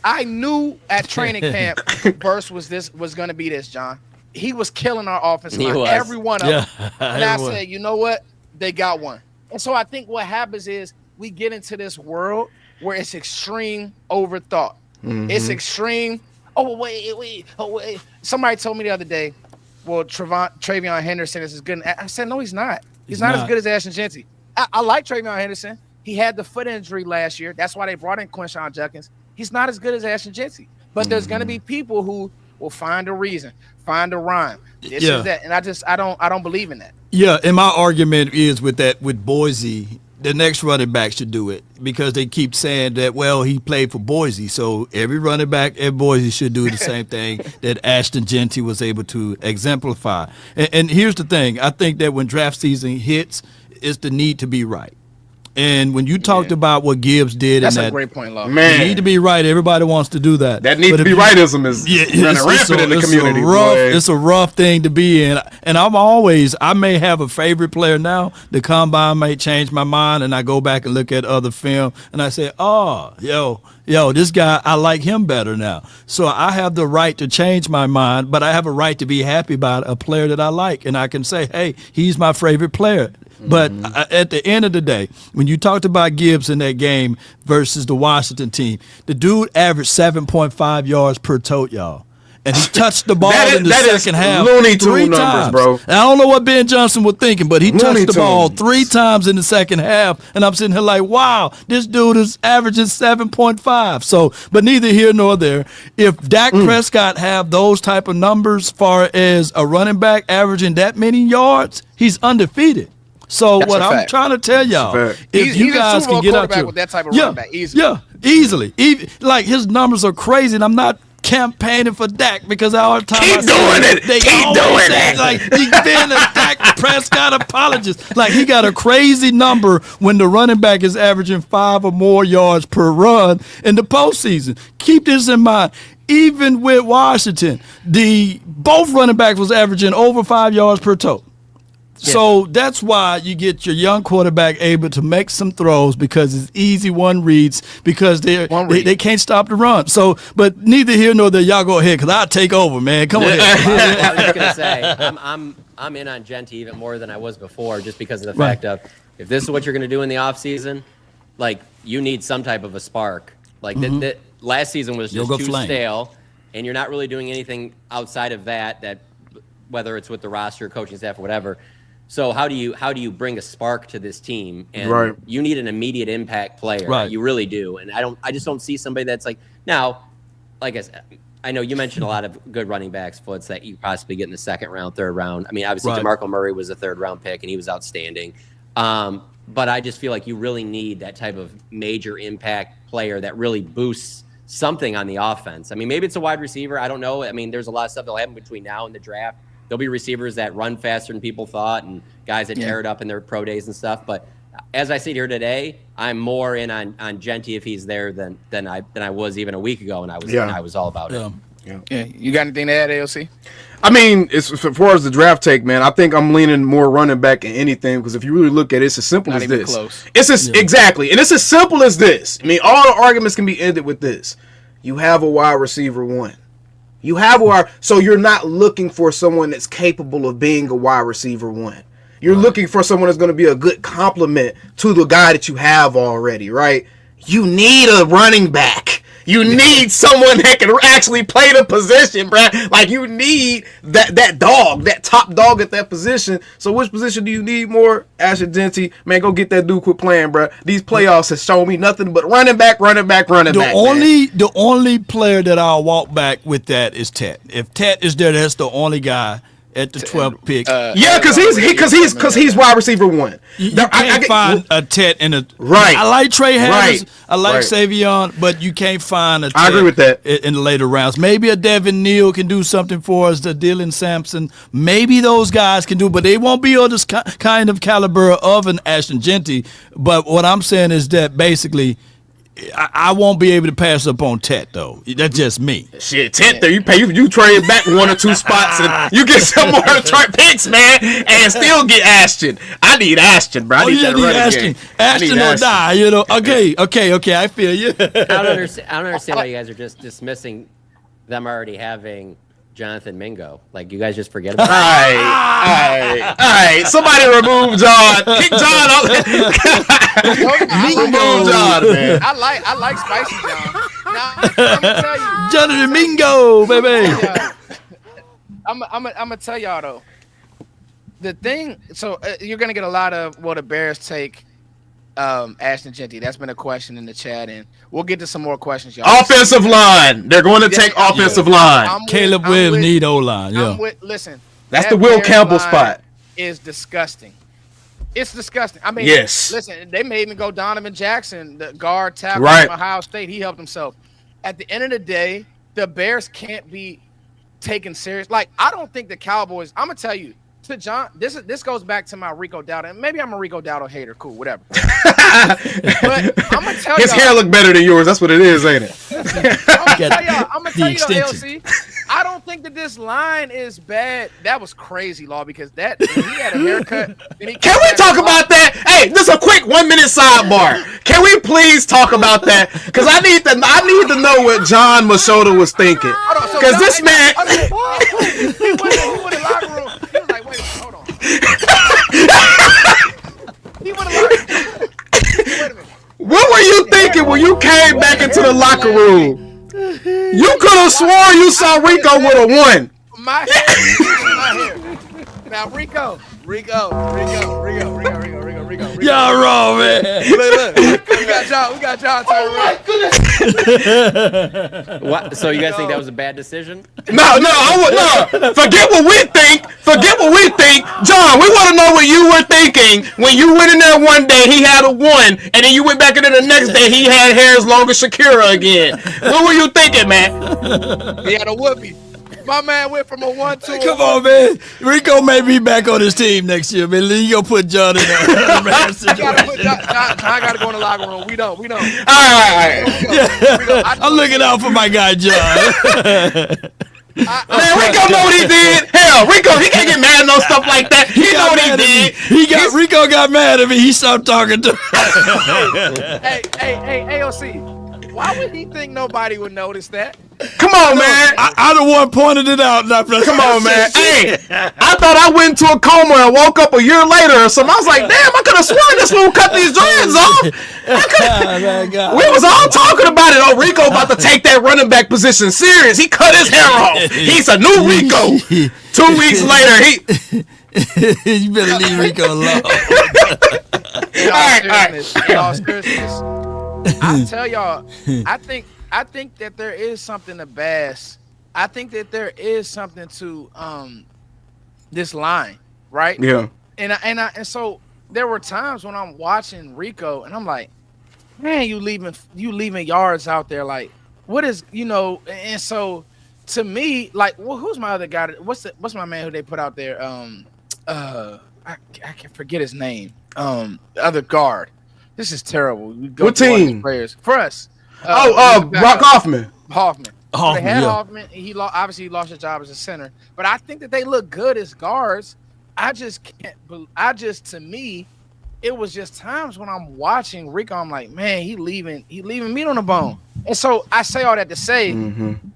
I knew at training camp Burst was going to be this, John. He was killing our offense line, every one of them. And I said, you know what? They got one. And so I think what happens is we get into this world where it's extreme overthought. It's extreme. Oh, wait. Somebody told me the other day, well, Travion Henderson is as good. I said, no, he's not. He's not as good as Ashton Jeanty. I like Travion Henderson. He had the foot injury last year. That's why they brought in Quinshon Judkins. He's not as good as Ashton Jeanty. But there's going to be people who will find a reason, find a rhyme. This is that. And I don't believe in that. Yeah, and my argument is with Boise, the next running back should do it because they keep saying that, well, he played for Boise, so every running back at Boise should do the same thing that Ashton Jeanty was able to exemplify. And here's the thing. I think that when draft season hits, it's the need to be right. And when you talked about what Gibbs did, that's a great point, Law. Man, you need to be right. Everybody wants to do that. That need to be rightism is running rampant in the community. It's a rough thing to be in. And I may have a favorite player now. The combine may change my mind, and I go back and look at other film, and I say, oh, yo, this guy, I like him better now. So I have the right to change my mind, but I have a right to be happy about a player that I like, and I can say, hey, he's my favorite player. But at the end of the day, when you talked about Gibbs in that game versus the Washington team, the dude averaged 7.5 yards per tote, y'all. And he touched the ball in the second half Looney Tune 3 numbers, times. bro. And I don't know what Ben Johnson was thinking, but he touched the ball 3 times in the second half. And I'm sitting here like, wow, this dude is averaging 7.5. So, but neither here nor there. If Dak Prescott have those type of numbers as far as a running back averaging that many yards, he's undefeated. So that's what I'm trying to tell y'all, if you guys can get out with that type of running back, easily. Yeah, easily. Like his numbers are crazy, and I'm not campaigning for Dak because all the time keep doing it. Like he's been a Dak Prescott apologist. Like he got a crazy number when the running back is averaging 5 or more yards per run in the postseason. Keep this in mind. Even with Washington, both running backs was averaging over 5 yards per tote. So that's why you get your young quarterback able to make some throws because it's easy one reads because they can't stop the run. So, but neither here nor there. Y'all go ahead because I'll take over, man. Come on. I was just gonna say I'm in on Jeanty even more than I was before just because of the fact of if this is what you're gonna do in the offseason, like you need some type of a spark. Like that last season was just too stale, and you're not really doing anything outside of that whether it's with the roster, coaching staff, or whatever. So how do you bring a spark to this team? And you need an immediate impact player. Right. You really do. And I just don't see somebody that's like now, like I said, I know you mentioned a lot of good running backs, Foots, that you possibly get in the second round, third round. I mean, obviously DeMarco Murray was a third round pick and he was outstanding. But I just feel like you really need that type of major impact player that really boosts something on the offense. I mean, maybe it's a wide receiver. I don't know. I mean, there's a lot of stuff that'll happen between now and the draft. There'll be receivers that run faster than people thought and guys that tear it up in their pro days and stuff. But as I sit here today, I'm more in on Jeanty if he's there than I was even a week ago, and I was all about it. Yeah. You got anything to add, AOC? I mean, as far as the draft take, man, I think I'm leaning more running back than anything because if you really look at it, it's as simple as this. Close. Exactly, and it's as simple as this. I mean, all the arguments can be ended with this. You have a wide receiver one. You have so you're not looking for someone that's capable of being a wide receiver one. You're looking for someone that's going to be a good complement to the guy that you have already, right? You need a running back. You need someone that can actually play the position, bro. Like you need that dog, that top dog at that position. So which position do you need more? Ashton Jeanty, man, go get that dude. Quit playing, bro. These playoffs has shown me nothing but running back. The only player that I'll walk back with that is Tet. If Tet is there, that's the only guy at the 12th pick. Because he's wide receiver one. You can't find a Tet in a right. I like Trey Harris. I like Savion, but you can't find a Tet. I agree with that in the later rounds. Maybe a Devin Neal can do something for us. The Dylan Sampson. Maybe those guys can do, but they won't be of this kind of caliber of an Ashton Jeanty. But what I'm saying is that basically, I won't be able to pass up on Tet though. That's just me. Shit, 10th, you trade back 1 or 2 spots and you get some more picks, man, and still get Ashton. I need Ashton, bro. I need that running Ashton. game. Ashton or die, you know. Okay, I feel you. I don't understand why you guys are just dismissing them already having Jonathan Mingo. Like, you guys just forget about it. All right. Somebody remove John. Kick John out. Remove John, man. I like Spicy John. Now, I'm gonna tell you, Jonathan Mingo, baby. I'm gonna tell y'all though. The thing, so you're gonna get a lot of the Bears take Ashton Jeanty. That's been a question in the chat, and we'll get to some more questions, y'all. Offensive line. They're going to take offensive line. Caleb Williams need O-line. Yeah. Listen, that's the Will Bears Campbell line spot. Is disgusting. It's disgusting. I mean, yes. Listen, they may even go Donovan Jackson, the guard tackle right. from Ohio State. He helped himself. At the end of the day, the Bears can't be taken serious. Like, I don't think the Cowboys. I'm gonna tell you. To John, this goes back to my Rico Dowdle. And maybe I'm a Rico Dowdle hater. Cool, whatever. But I'm gonna tell you, his hair look better than yours. That's what it is, ain't it? I'm gonna tell you, LC. I don't think that this line is bad. That was crazy, Law, because he had a haircut. Can we talk about that? Hey, just a quick 1-minute sidebar. Can we please talk about that? Because I need to know what John Machota was thinking. Because this man, he went in the locker room. He was like, wait a minute, hold on. He went in the locker room. Wait a minute. What were you thinking when you came back into the locker room? You could have sworn you saw Rico with a 1. My hair. Now, Rico. Y'all wrong, man. Look. We got John turning right. What? So you guys think that was a bad decision? No. Forget what we think. John, we want to know what you were thinking when you went in there one day. He had a 1, and then you went back in there the next day. He had hair as long as Shakira again. What were you thinking, man? He had a whoopee. My man went from a 1 to a Come 1. on, man. Rico may be back on his team next year, man. You gonna put John in there. I gotta go in the locker room. We don't. All right. I'm looking out for my guy, John. Man, Rico know what he did. Hell, Rico, he can't get mad at no stuff like that. He know what he did. Rico got mad at me. He stopped talking to me. Hey, AOC. Why would he think nobody would notice that? Come on, man. I the one pointed it out. Come on, man. Hey, I thought I went into a coma and woke up a year later or something. I was like, damn, I could have sworn this fool cut these dreads off. We was all talking about it. Oh, Rico about to take that running back position serious. He cut his hair off. He's a new Rico. 2 weeks later, You better leave Rico alone. In all seriousness, I tell y'all, I think that there is something to Bass. I think that there is something to this line, right? Yeah. And so there were times when I'm watching Rico and I'm like, man, you leaving yards out there, like, what is, and so to me, like, well, who's my other guy? What's my man who they put out there? I can forget his name. The other guard. This is terrible. What team? Players for us. Brock Hoffman. So they had yeah. Hoffman. He obviously lost his job as a center, but I think that they look good as guards. I just can't. To me, it was just times when I'm watching Rico, I'm like, man, he leaving meat on the bone. And so I say all that to say,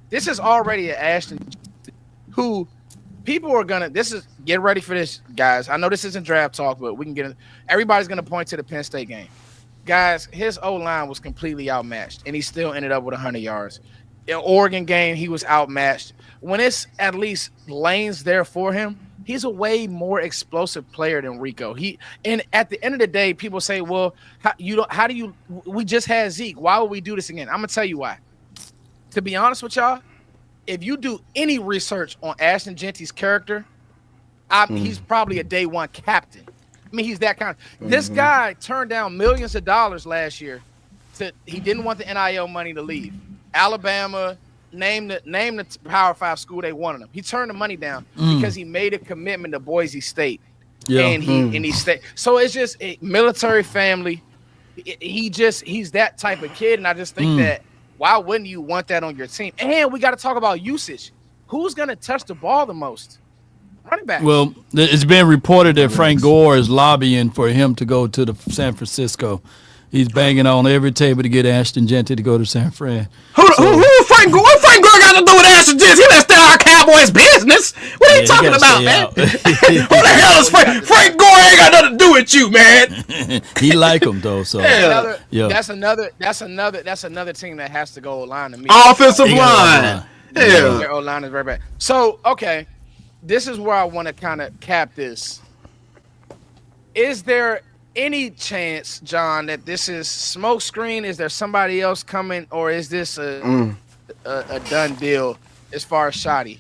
this is already an Ashton, who people are gonna. Get ready for this, guys. I know this isn't draft talk, but we can get it. Everybody's gonna point to the Penn State game. Guys, his O-line was completely outmatched, and he still ended up with 100 yards. In Oregon game, he was outmatched. When it's at least lanes there for him, he's a way more explosive player than Rico. And at the end of the day, people say, well, we just had Zeke. Why would we do this again? I'm going to tell you why. To be honest with y'all, if you do any research on Ashton Jeanty's character, he's probably a day one captain. I mean, he's that kind of. This guy turned down millions of dollars last year. He didn't want the NIL money to leave. Alabama named the Power 5 school they wanted him. He turned the money down because he made a commitment to Boise State. Yeah. And he stayed. So it's just a military family. he's that type of kid, and I just think that why wouldn't you want that on your team? And we got to talk about usage. Who's gonna touch the ball the most? Running back. Well, it's been reported that Frank Gore is lobbying for him to go to the San Francisco. He's banging on every table to get Ashton Jeanty to go to San Fran. Who Frank Gore? What Frank Gore got to do with Ashton Jeanty? He let's stay our Cowboys business. What are you talking about, man? Who the hell is Frank? Frank Gore ain't got nothing to do with you, man. He like him though, so that's another team that has to go O-line to me. Offensive line. Their O-line is very bad. So okay, this is where I want to kind of cap this. Is there any chance, John, that this is smoke screen? Is there somebody else coming, or is this a done deal as far as Schotty?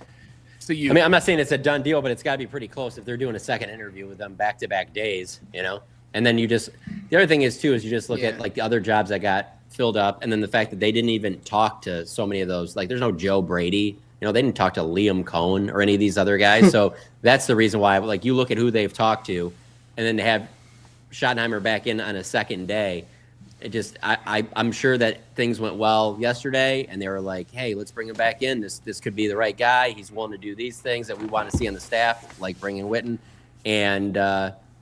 To you, I mean, I'm not saying it's a done deal, but it's got to be pretty close if they're doing a second interview with them back-to-back days, you know. And then the other thing is too is you just look at like the other jobs that got filled up, and then the fact that they didn't even talk to so many of those. Like, there's no Joe Brady. You know, they didn't talk to Liam Cohn or any of these other guys. So that's the reason why. Like, you look at who they've talked to, and then to have Schottenheimer back in on a second day, it just I'm sure that things went well yesterday, and they were like, hey, let's bring him back in. This could be the right guy. He's willing to do these things that we want to see on the staff, like bringing Witten. And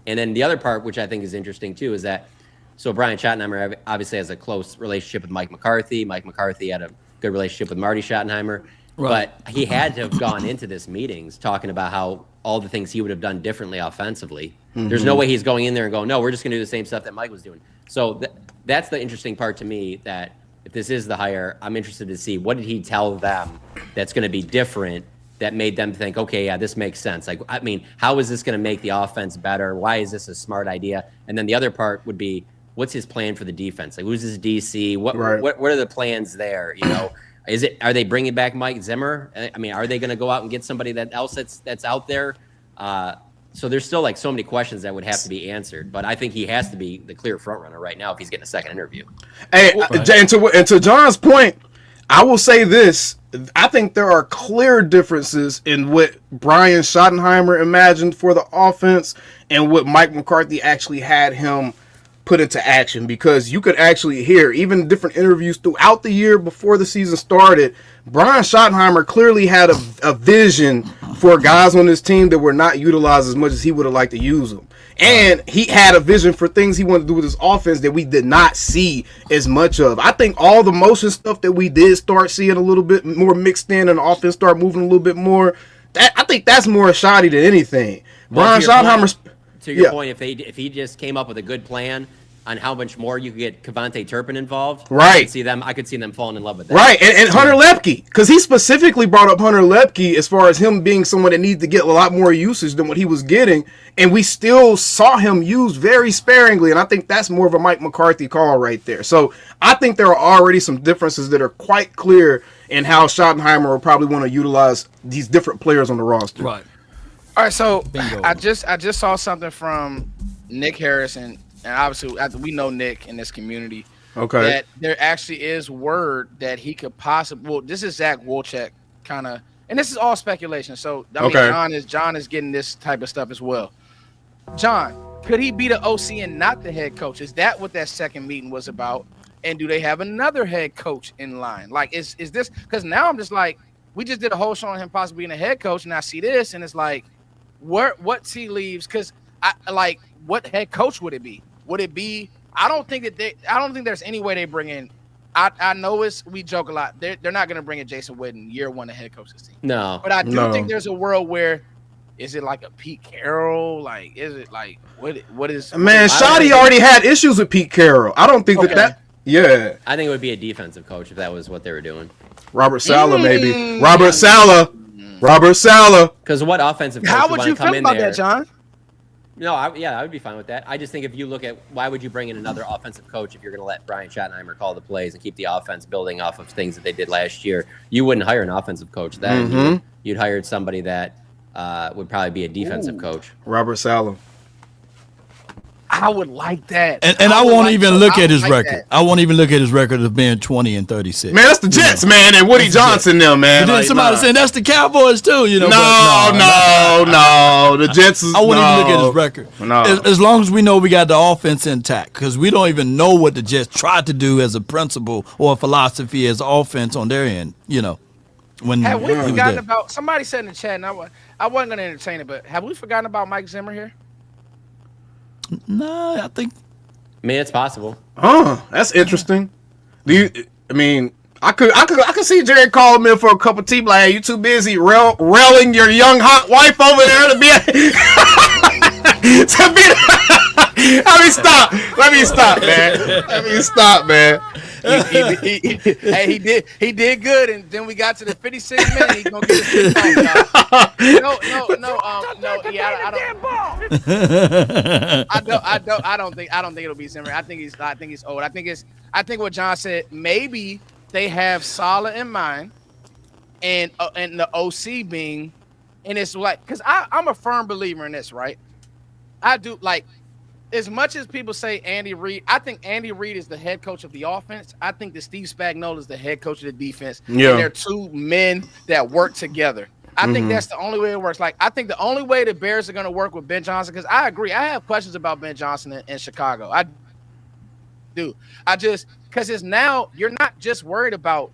then the other part, which I think is interesting too, is that so Brian Schottenheimer obviously has a close relationship with Mike McCarthy. Mike McCarthy had a good relationship with Marty Schottenheimer. Right. But he had to have gone into this meetings talking about how all the things he would have done differently offensively. Mm-hmm. There's no way he's going in there and going, no, we're just going to do the same stuff that Mike was doing. So that's the interesting part to me, that if this is the hire, I'm interested to see what did he tell them that's going to be different that made them think, okay, yeah, this makes sense. Like, I mean, how is this going to make the offense better? Why is this a smart idea? And then the other part would be, what's his plan for the defense? Like, who's his DC? What are the plans there? You know, are they bringing back Mike Zimmer? I mean, are they going to go out and get somebody else that's out there? So there's still like so many questions that would have to be answered, but I think he has to be the clear front runner right now if he's getting a second interview. Hey, and to John's point, I will say this: I think there are clear differences in what Brian Schottenheimer imagined for the offense and what Mike McCarthy actually had him put into action, because you could actually hear, even different interviews throughout the year before the season started, Brian Schottenheimer clearly had a vision for guys on this team that were not utilized as much as he would have liked to use them. And he had a vision for things he wanted to do with his offense that we did not see as much of. I think all the motion stuff that we did start seeing a little bit more mixed in, and the offense start moving a little bit more, I think that's more shoddy than anything. Brian Schottenheimer... To your point, if he just came up with a good plan on how much more you could get Kevontae Turpin involved, right? I could see them falling in love with that. Right, and Hunter Lepke, because he specifically brought up Hunter Lepke as far as him being someone that needs to get a lot more usage than what he was getting, and we still saw him used very sparingly, and I think that's more of a Mike McCarthy call right there. So I think there are already some differences that are quite clear in how Schottenheimer will probably want to utilize these different players on the roster. Right. All right, so bingo. I just saw something from Nick Harris, and obviously we know Nick in this community. Okay. That there actually is word that he could possibly. Well, this is Zach Wolchek kind of, and this is all speculation. So I mean, John is getting this type of stuff as well. John, could he be the OC and not the head coach? Is that what that second meeting was about? And do they have another head coach in line? Like, is this, because now I'm just like, we just did a whole show on him possibly being a head coach, and I see this, and it's like, what tea leaves? Because I like, what head coach would it be? Would it be? I don't think there's any way they bring in. I know we joke a lot. They're not going to bring in Jason Witten year one to head coach this team. No, but I do think there's a world where, is it like a Pete Carroll? Like, is it like what is? Man, Schotty already had issues with Pete Carroll. I don't think that. Yeah, I think it would be a defensive coach if that was what they were doing. Robert Saleh, maybe. Robert Saleh. Because what offensive coach How would you come feel in about there? that, John? No, I would be fine with that. I just think if you look at why would you bring in another offensive coach if you're going to let Brian Schottenheimer call the plays and keep the offense building off of things that they did last year? You wouldn't hire an offensive coach then. Mm-hmm. You'd hire somebody that would probably be a defensive coach. Robert Saleh. I would like that. And I won't even look at his record. I won't even look at his record of being 20-36. Man, that's the Jets, man, and Woody Johnson, them, man. But then somebody saying that's the Cowboys too, you know. No. The Jets. I wouldn't even look at his record. No. As long as we know we got the offense intact, because we don't even know what the Jets tried to do as a principle or a philosophy as offense on their end, you know. Have we forgotten about? Somebody said in the chat, and I wasn't going to entertain it, but have we forgotten about Mike Zimmer here? No, I think. I mean, it's possible. Oh, that's interesting. I could see Jerry calling me for a cup of tea. Like, hey, you too busy railing your young hot wife over there to be. Let me stop, man. He did good, and then we got to the 56th minute. He's gonna get his No. I don't think it'll be Zimmer. I think he's old. I think what John said. Maybe they have Saleh in mind, and the OC being, and it's like, because I'm a firm believer in this, right? I do like. As much as people say Andy Reid, I think Andy Reid is the head coach of the offense. I think that Steve Spagnuolo is the head coach of the defense. Yeah. And they're two men that work together. I think that's the only way it works. Like, I think the only way the Bears are going to work with Ben Johnson, because I agree. I have questions about Ben Johnson in Chicago. I do. Because it's now, you're not just worried about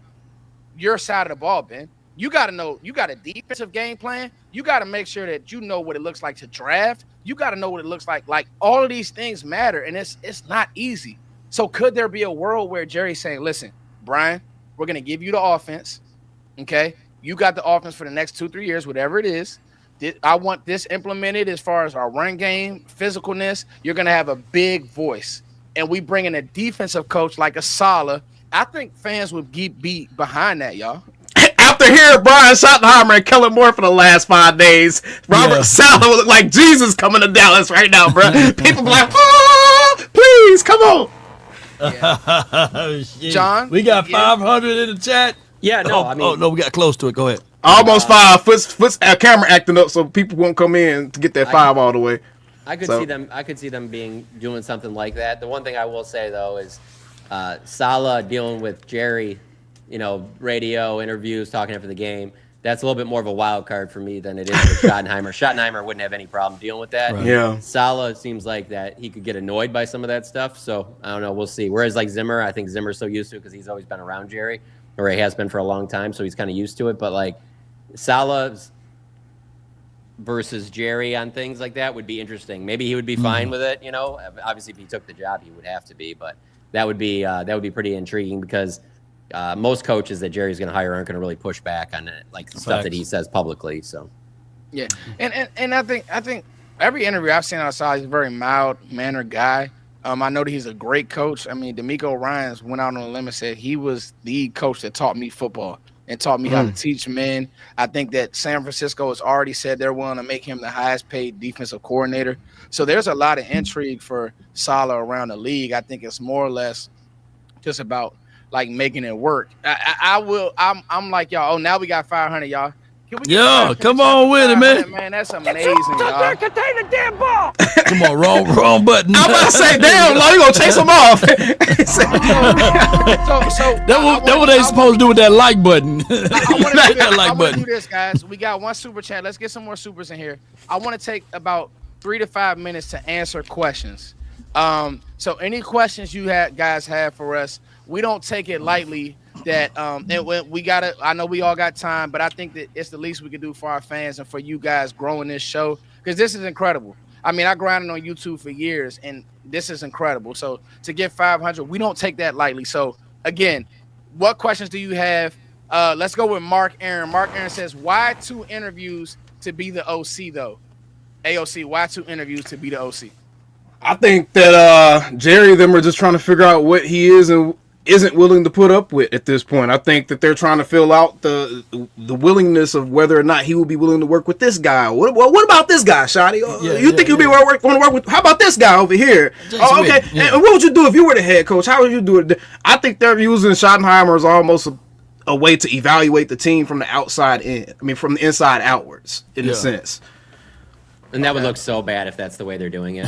your side of the ball, Ben. You got to know, you got a defensive game plan. You got to make sure that you know what it looks like to draft. You got to know what it looks like. Like, all of these things matter, and it's not easy. So could there be a world where Jerry's saying, listen, Brian, we're going to give you the offense, okay? You got the offense for the next 2-3 years, whatever it is. I want this implemented as far as our run game, physicalness. You're going to have a big voice. And we bring in a defensive coach like a Saleh. I think fans would be behind that, y'all. After hearing Brian Schottenheimer and Kellen Moore for the last 5 days, Robert Saleh will look like Jesus coming to Dallas right now, bro. People be like, oh, please, come on. Yeah. John? We got 500 in the chat. Yeah, no, no, we got close to it. Go ahead. Almost 5. Foot's camera acting up so people won't come in to get that 5 all the way. I could see them doing something like that. The one thing I will say, though, is Saleh dealing with Jerry, radio interviews, talking after the game. That's a little bit more of a wild card for me than it is with Schottenheimer. Schottenheimer wouldn't have any problem dealing with that. Right. Yeah. Saleh seems like that he could get annoyed by some of that stuff. So I don't know. We'll see. Whereas like Zimmer, I think Zimmer's so used to it because he's always been around Jerry, or he has been for a long time. So he's kind of used to it. But like Saleh versus Jerry on things like that would be interesting. Maybe he would be fine with it. Obviously if he took the job, he would have to be. But that would be pretty intriguing because most coaches that Jerry's going to hire aren't going to really push back on it, like stuff that he says publicly. So, yeah, and I think every interview I've seen outside, he's a very mild-mannered guy. I know that he's a great coach. I mean, D'Amico Ryans went out on a limb and said he was the coach that taught me football and taught me how to teach men. I think that San Francisco has already said they're willing to make him the highest-paid defensive coordinator. So there's a lot of intrigue for Saleh around the league. I think it's more or less just about like making it work. I'm like, y'all, now we got 500, y'all. Come on with it, man. Man, that's amazing, y'all. Contain the damn ball. Come on, wrong button. I'm about to say, damn, you gonna chase them off. That's what they supposed to do with that like button. I want to do this, guys. We got one super chat. Let's get some more supers in here. I want to take about 3 to 5 minutes to answer questions. So any questions you guys have for us, we don't take it lightly that and we gotta, I know we all got time, but I think that it's the least we can do for our fans and for you guys growing this show, because this is incredible. I mean, I grinded on YouTube for years and this is incredible. So to get 500, we don't take that lightly. So again, what questions do you have? Let's go with Mark Aaron. Mark Aaron says, why 2 interviews to be the OC though? AOC, why 2 interviews to be the OC? I think that Jerry and them are just trying to figure out what he is and isn't willing to put up with at this point. I think that they're trying to fill out the willingness of whether or not he will be willing to work with this guy. What about this guy, Shotty? You think he'll be want to work with? How about this guy over here? Okay. Yeah. And what would you do if you were the head coach? How would you do it? I think they're using Schottenheimer as almost a way to evaluate the team from the outside in. I mean, from the inside outwards, in a sense. And that would look so bad if that's the way they're doing it,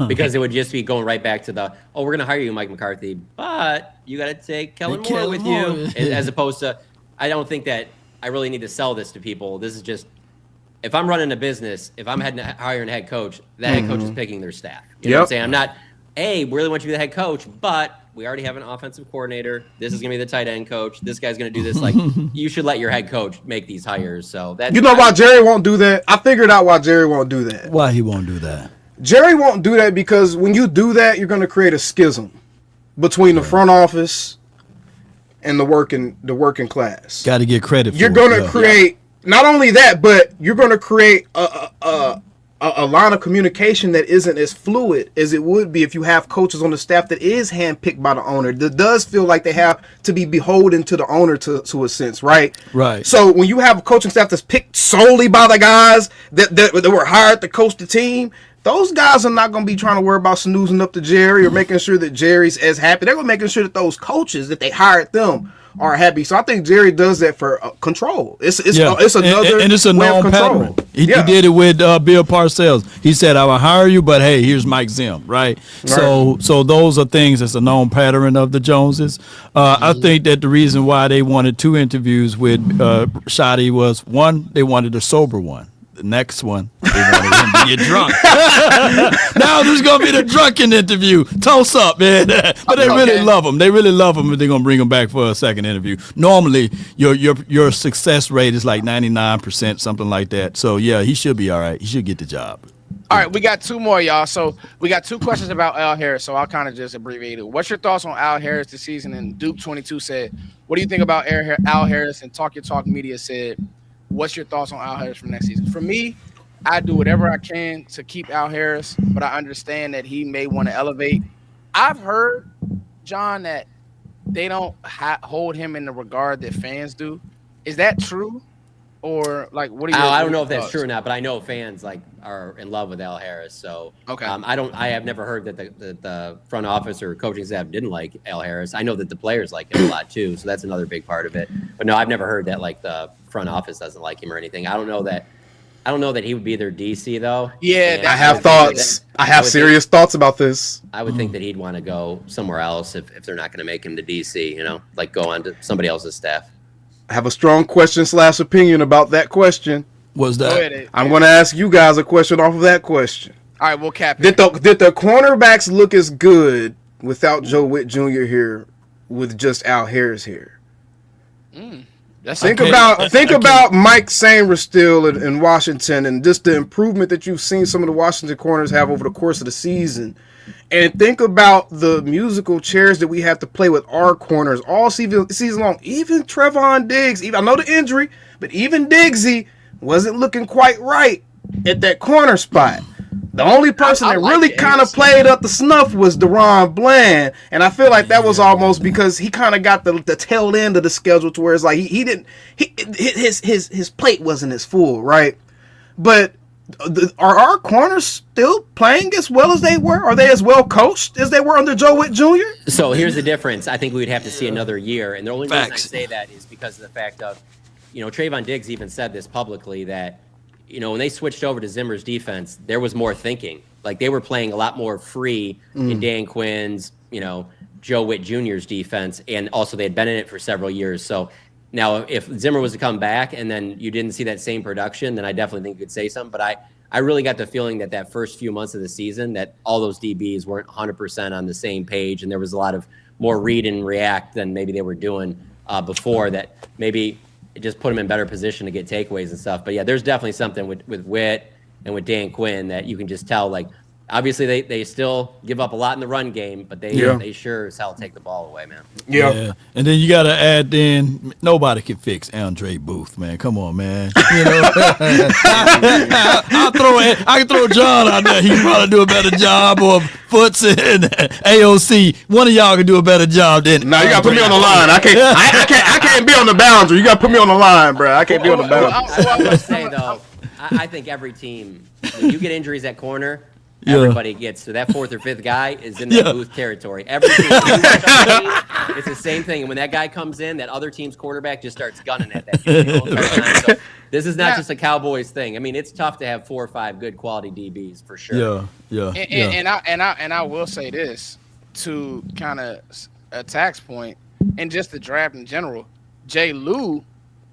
because it would just be going right back to the, we're going to hire you, Mike McCarthy, but you got to take Kellen Moore with you, as opposed to, I don't think that I really need to sell this to people. This is just, if I'm running a business, if I'm hiring a head coach, that head coach is picking their staff. You know what I'm saying? I'm not, hey, we really want you to be the head coach, but we already have an offensive coordinator. This is going to be the tight end coach. This guy's going to do this. Like, you should let your head coach make these hires. So that's, you know why Jerry won't do that? I figured out why Jerry won't do that. Why he won't do that? Jerry won't do that because when you do that, you're going to create a schism between the front office and the working class. Got to get credit for You're it. going to create not only that, but you're going to create a line of communication that isn't as fluid as it would be if you have coaches on the staff that is handpicked by the owner. That does feel like they have to be beholden to the owner to a sense, right? Right. So when you have a coaching staff that's picked solely by the guys that were hired to coach the team, those guys are not going to be trying to worry about snoozing up to Jerry or making sure that Jerry's as happy. They're going to making sure that those coaches that they hired them are happy. So I think Jerry does that for control. It's another and it's a way of known control. pattern. He did it with Bill Parcells. He said, "I will hire you, but hey, here's Mike Zim." Right. So those are things that's a known pattern of the Joneses. I think that the reason why they wanted 2 interviews with Schotty was, one, they wanted a sober one. The next one, they wanted him to get drunk. Now there's gonna be the drunken interview. Toast up, man. But they really love him. They really love him, and they're gonna bring him back for a second interview. Normally, your success rate is like 99%, something like that. So yeah, he should be all right. He should get the job. All right, we got 2 more, y'all. So we got 2 questions about Al Harris. So I'll kind of just abbreviate it. What's your thoughts on Al Harris this season? And Duke22 said, "What do you think about Al Harris?" And Talk Your Talk Media said, "What's your thoughts on Al Harris for next season?" For me, I do whatever I can to keep Al Harris, but I understand that he may want to elevate. I've heard, John, that they don't hold him in the regard that fans do. Is that true? Or like, what do you? I don't know if that's true or not, but I know fans like are in love with Al Harris. So okay, I have never heard that the front office or coaching staff didn't like Al Harris. I know that the players like him a lot too, so that's another big part of it. But no, I've never heard that like the front office doesn't like him or anything. I don't know that he would be their DC though. Yeah, I have thoughts. I have serious thoughts about this. I would think that he'd want to go somewhere else if they're not going to make him the DC. You know, like go on to somebody else's staff. I have a strong question/opinion about that question. What's that? I'm going to ask you guys a question off of that question. All right, we'll cap it. Did the cornerbacks look as good without Joe Witt Jr. here, with just Al Harris here? Think about Mike Sainristil in Washington and just the improvement that you've seen some of the Washington corners have over the course of the season. And think about the musical chairs that we have to play with our corners all season long. Even Trevon Diggs, I know the injury, but even Diggsy wasn't looking quite right at that corner spot. The only person that really kind of played up the snuff was Deron Bland, and I feel like that was almost because he kind of got the tail end of the schedule to where it's like his plate wasn't as full, right? But are our corners still playing as well as they were? Are they as well coached as they were under Joe Witt Jr.? So here's the difference. I think we would have to see another year, and the only reason I say that is because of the fact of, Trayvon Diggs even said this publicly that, when they switched over to Zimmer's defense, there was more thinking. Like they were playing a lot more free in Dan Quinn's, Joe Witt Jr.'s defense, and also they had been in it for several years. So now if Zimmer was to come back and then you didn't see that same production, then I definitely think you could say something. But I really got the feeling that first few months of the season that all those DBs weren't 100% on the same page, and there was a lot of more read and react than maybe they were doing before, that maybe it just put them in better position to get takeaways and stuff. But yeah, there's definitely something with Witt and with Dan Quinn that you can just tell, like, obviously they still give up a lot in the run game, but they sure as hell take the ball away, man. Yeah. And then you got to add in, nobody can fix Andre Booth, man. Come on, man. I can throw John out there. He can probably do a better job, or Foots and AOC. One of y'all can do a better job than. No, you got to put me on the line. I can't be on the boundary. You got to put me on the line, bro. I can't be on the boundary. I will say though, I think every team, when you get injuries at corner, everybody gets. So that 4th or 5th guy is in that Booth territory. Every team, it's the same thing. And when that guy comes in, that other team's quarterback just starts gunning at that dude the entire time. So This is not just a Cowboys thing. I mean, it's tough to have 4 or 5 good quality DBs for sure. Yeah. And I will say this to kind of attack's point, and just the draft in general. Jay Lou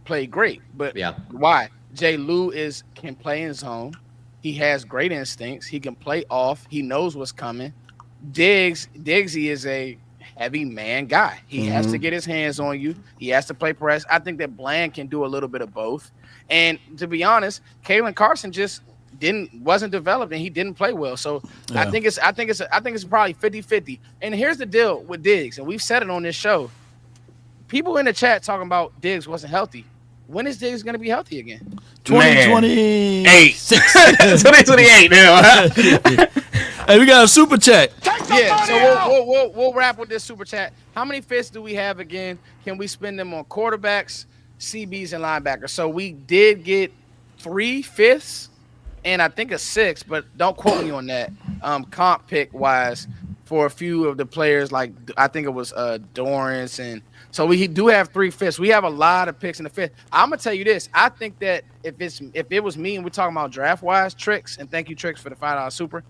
played great, but why? Jay Lou can play in zone. He has great instincts. He can play off. He knows what's coming. Diggsy is a heavy man guy. He has to get his hands on you. He has to play press. I think that Bland can do a little bit of both. And to be honest, Kalen Carson just wasn't developed, and he didn't play well. So I think it's probably 50-50. And here's the deal with Diggs, and we've said it on this show. People in the chat talking about Diggs wasn't healthy. When is Diggs going to be healthy again? 2028. 2028 now. Hey, we got a super chat. Yeah, so we'll wrap with this super chat. How many fifths do we have again? Can we spend them on quarterbacks, CBs, and linebackers? So we did get 3 fifths and I think a 6, but don't quote me on that. Comp pick wise for a few of the players, like I think it was Dorrance, and so we do have 3 fifths. We have a lot of picks in the 5th. I'm gonna tell you this. I think that if it was me and we're talking about draft wise, Tricks, and thank you Tricks for the $5 super.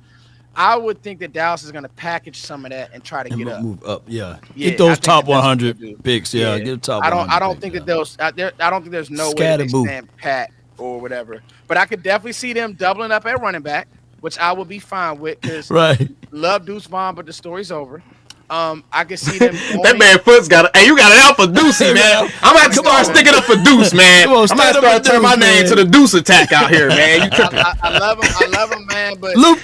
I would think that Dallas is going to package some of that and try to get up. Move up, Get those top 100 picks, Get the top 100. I don't think that I don't think there's no way they stand pat or whatever. But I could definitely see them doubling up at running back, which I would be fine with because love Deuce Vaughn, but the story's over. I can see them. That man Foot's got you got it out for Deucey, man. I'm about to start sticking up for Deuce, man. I'm about to start turning my name to the Deuce attack out here, man. I love him, man. But Luke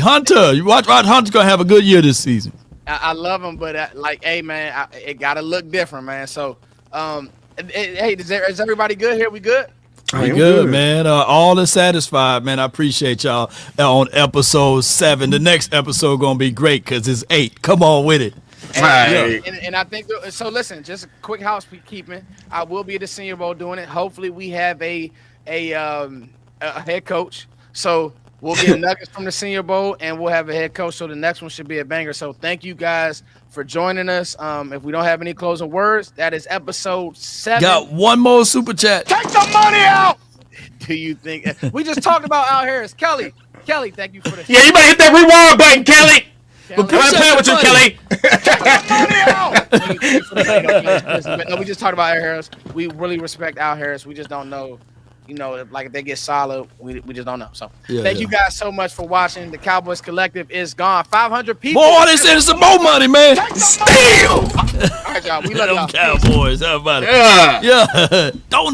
Hunter, you watch Hunter's gonna have a good year this season. I love him, but hey, man, it gotta look different, man. So, hey, is everybody good here? We good? We good, man. All is satisfied, man. I appreciate y'all on episode 7. The next episode gonna be great because it's 8. Come on with it. And I think so. Listen, just a quick housekeeping. I will be at the Senior Bowl doing it. Hopefully, we have a head coach. So we'll get nuggets from the Senior Bowl, and we'll have a head coach. So the next one should be a banger. So thank you guys for joining us. If we don't have any closing words, that is episode 7. Got one more super chat. Take the money out. Do you think we just talked about Al Harris? Kelly, thank you for the you better hit that rewind button, Kelly. We're playing with you, Kelly. Take the money out. No, we just talked about Al Harris. We really respect Al Harris. We just don't know. If they get solid, we just don't know. So thank you guys so much for watching. The Cowboys Collective is gone. 500 people. Boy, they said it's some more money, man. Steal. All right, y'all. We love y'all. Cowboys. How about it? Yeah. Don't